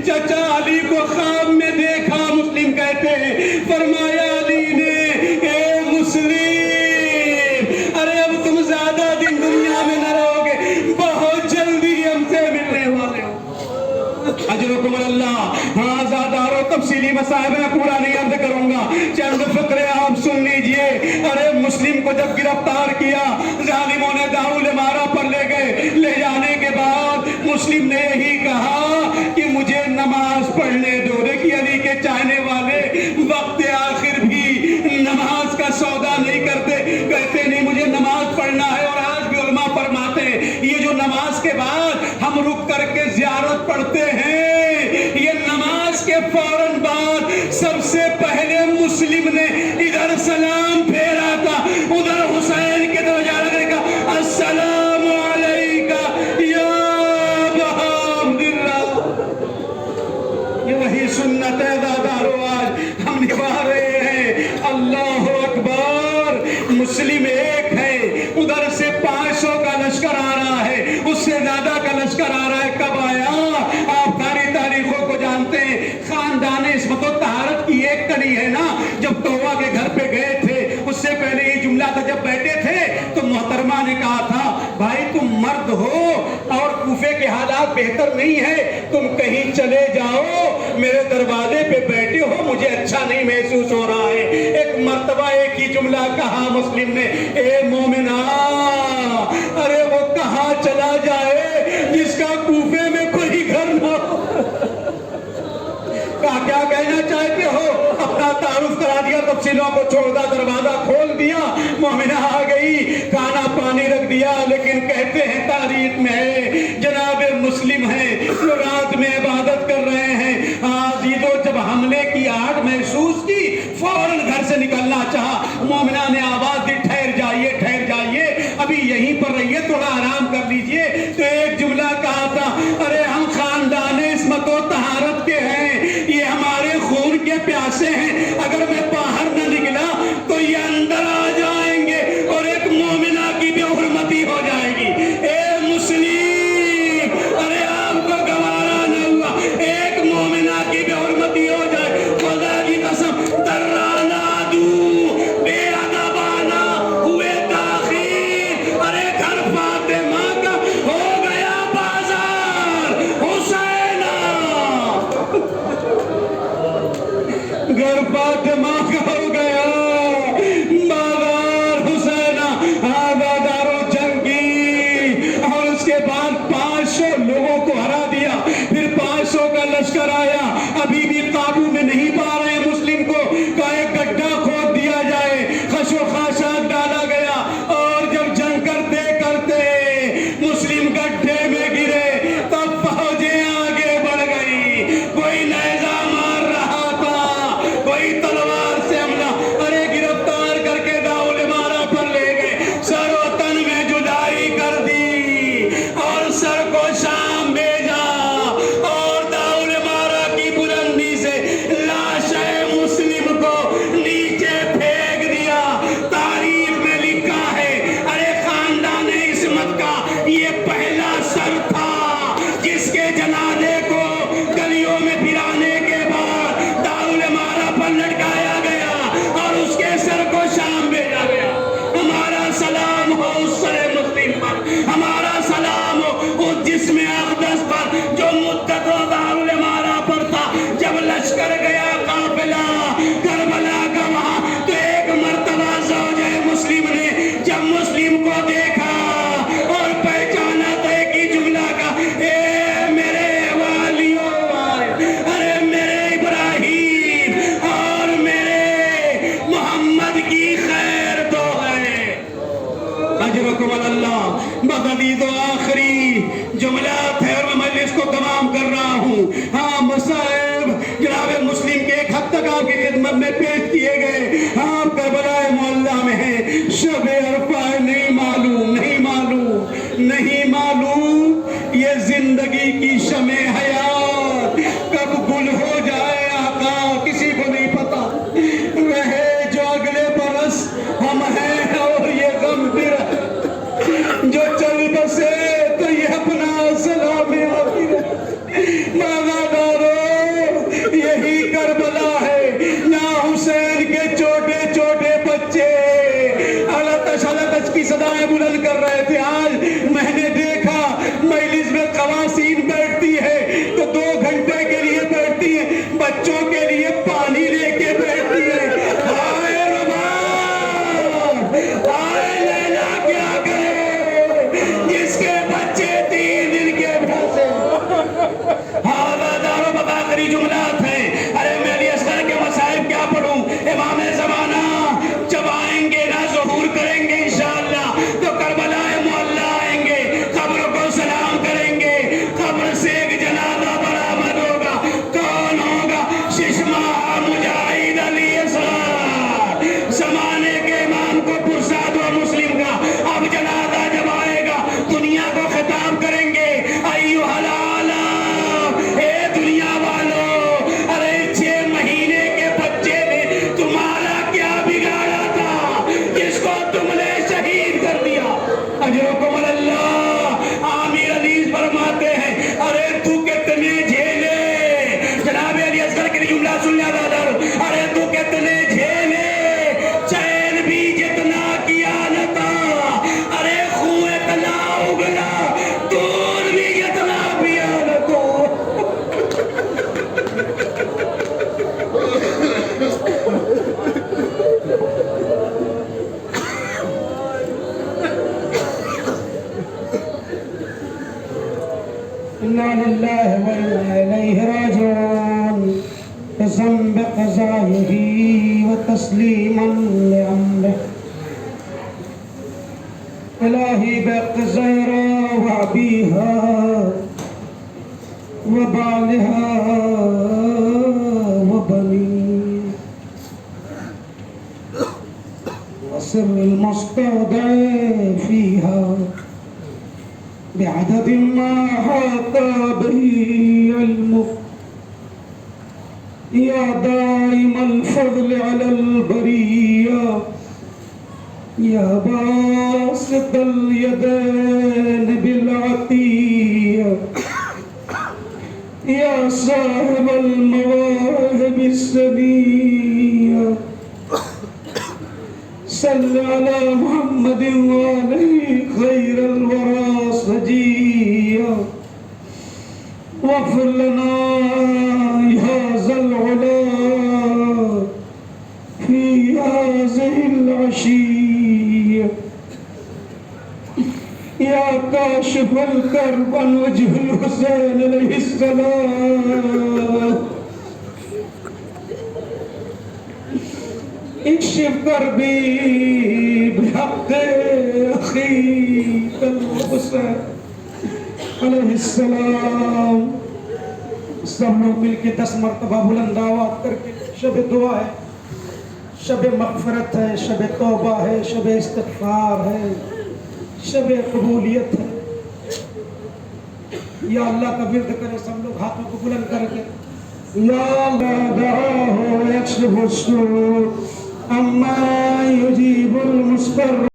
چچا علی کو خواب میں دیکھا، مسلم کہتے ہیں، فرمایا علی نے، اے مسلم، ارے اب تم زیادہ دن دنیا میں نہ رہو گے، بہت جلدی ہم سے ملنے والے ہو۔ اجرکم اللہ۔ ہاں زادارو تفصیلی مسائل میں پورا نہیں عرض کروں گا، چند فقرے آپ سن لیجئے۔ ارے مسلم کو جب گرفتار کیا، ظالموں نے دارول امارہ پر لے گئے، لے جانے کے بعد مسلم نے یہی کہا کہ مجھے نماز پڑھنے دو۔ دیکھیے علی کے چاہنے والے وقت آخر بھی نماز کا سودا نہیں کرتے، کہتے نہیں مجھے نماز پڑھنا ہے۔ اور آج بھی علماء فرماتے ہیں یہ جو نماز کے بعد ہم رک کر کے زیارت پڑھتے ہیں، یہ نماز کے فوراً بعد سب سے پہلے مسلم نے ادھر سلام پھیرا تھا، ادھر حسین کے طرف جا رہے کا السلام علیکہ یا بحمد اللہ۔ یہ وہی سنت ہے دادارو، آج ہم نبھا رہے ہیں۔ اللہ اکبر۔ مسلم ایک ہے، ادھر سے 500 کا لشکر آ رہا ہے، اس سے زیادہ کا لشکر آ رہا ہے۔ کب آیا؟ آپ ساری تاریخوں کو جانتے ہیں۔ خاندان عصمت و طہارت کی ایک کڑی ہے نا، جب توبہ کے گھر پہ گئے تھے اس سے پہلے یہ جملہ تھا، جب بیٹھے تھے تو محترمہ نے کہا تھا بھائی تم مرد ہو اور کوفے کے حالات بہتر نہیں ہے، تم کہیں چلے جاؤ، میرے دروازے پہ بیٹھے ہو، مجھے اچھا نہیں محسوس ہو رہا ہے۔ ایک مرتبہ ایک ہی جملہ کہا مسلم نے، اے مومنہ، ارے وہ کہاں چلا جائے جس کا کوفے میں کوئی گھر نہ ہو۔ کیا کہنا چاہتے ہو؟ اپنا تعارف کرا دیا، تفصیلوں کو چھوڑ دا، دروازہ کھول دیا، مومنہ آ گئی، کھانا پانی رکھ دیا۔ لیکن کہتے ہیں تاریخ میں ہے جناب مسلم ہیں جو رات میں عبادت کر رہے ہیں، عزیزو جب حملے کی آہٹ محسوس کی فوراً گھر سے نکلنا چاہا، مومنہ نے آواز دی ٹھہر جائیے ٹھہر جائیے، ابھی یہیں پر رہیے، تھوڑا آرام کر لیجئے۔ تو ایک جملہ کہا تھا، ارے ہم خاندان عصمت و طہارت کے ہیں، یہ ہمارے خون کے پیاسے ہیں، اگر میں باہر نہ نکلا تو یہ اندر آ جائیں گے اور ایک مومنہ کی بے حرمتی ہو جائے گی۔ اے مسلم، ارے آپ کو گوارا نہ ہوا ایک مومنہ کی بے حرمتی ہو جائے، خدا کی قسم درانا دوں بے ادبانہ ہوئے تاخیر، ارے گھر فاطمہ کا ہو گیا بازار حسینہ، گھر فاطمہ کا ہو گیا بازار حسینہ۔ آزادارو جنگ کی اور اس کے بعد 500 لوگوں کو ہرا دیا، پھر 500 کا لشکر آیا، ابھی بھی قابو میں نہیں پا رہے مسلم کو، کا ایک گڈھا کھود دیا جائے، خش و خاشاک ڈالا گیا، اور جب جنگ کے جنازے کو گلیوں میں پھرانے کے بعد دارالعمارہ پر لٹکایا گیا اور اس کے سر کو شام بھیجا گیا. ہمارا سلام ہو اس سر مسلم پر، ہمارا سلام ہو اس جسم اقدس پر جو مدتوں دارالعمارہ پر تھا. جب لشکر گیا قافلہ کربلا کا وہاں تو ایک مرتبہ زوجہ مسلم نے جب مسلم کو دیکھا اور پہچانا تو ایک ہی جملہ کا، اے میرے والیوں، ارے میرے ابراہیم اور میرے محمد کی خیر تو ہے. اجرکم اللہ. بغدید و آخری جملات ہے اور میں مجلس کو تمام کر رہا ہوں. ہاں مصائب جناب مسلم کے ایک حد تک آپ کی خدمت میں پیش کیے گئے. آپ کربلا معلیٰ میں ہیں. شب عرفہ نہیں معلوم، نہیں معلوم، نہیں معلوم یہ زندگی کی شمع حیات کب گل ہو جائے آقا کسی کو نہیں پتا. رہے جو اگلے برس ہم ہیں اور یہ غم پھر جو چل بسے تو یہ اپنا سلام آخر. مادارو یہی کربلا ہے یہاں حسین کے چھوٹے چھوٹے بچے التش التش کی صدائیں بلند کر رہے تھے. آج میں نے دیکھا مجلس میں خواتین بیٹھتی ہے تو 2 گھنٹے کے لیے بیٹھتی ہے، بچوں کے لیے پانی لے کے بیٹھتی ہے. ہائے ربا، ہائے لیلا کیا کرے جس کے بچے 3 دن کے پھنسے. دارو بآخری جملات ہیں. ارے میں علی اصغر کے مصائب کیا پڑھوں. امام زمانہ جب آئیں گے نہ ظہور کریں گے انشاءاللہ تو کربلا معلیٰ آئیں گے، قبر کو سلام کریں گے. قبر سے ایک جنازہ برآمد ہوگا. کون ہوگا؟ ششمہ مجاہد علی اصغر، زمانے کے امام کو پرساد و مسلم کا. اب جنازہ جب آئے گا دنیا کو خطاب کریں گے، ایھا العالم، اے دنیا والو، ارے 6 مہینے کے بچے نے تمہارا کیا بگاڑا تھا جس کو تم نے شہید کر دیا. اجرکم اللہ. عامر عزیز فرماتے ہیں ارے تو کتنے جھیلے، جناب علی اصغر کے جملہ سن لیا دادر، ارے تو کتنے جھیلے، چین بھی جتنا کیا نہ تھا، ارے خون اتنا اگلا، دودھ بھی جتنا پیا نہ تو. انا للہ و انا الیہ راجعون. قسم بقضائه وتسلیما لامره. الہی بقضائرہ وعبیہا وبالہا وبنی وسر المستودع فیہا بعدد ما حاط به علمك يا دائم الفضل على البرية يا باسط اليدين بالعطية يا صاحب المواهب السنية صل على محمد وعليه خير الورى سجيا واغفر لنا يا ذا العلا في هذه العشية يا كاشف الكرب عن وجه الحسين عليه السلام اكشف كربي بحق أخيك الحسين عليه السلام. سب لوگ مل کے 10 مرتبہ بلند آواز کر کے شب دعا ہے، شب مغفرت ہے، شب توبہ ہے، شب استغفار ہے، شب قبولیت ہے. یا اللہ کا ورد کرے سب لوگ ہاتھوں کو بلند کر کے. یا اللہ دعاہ یکشف السوء اما یجیب المضطر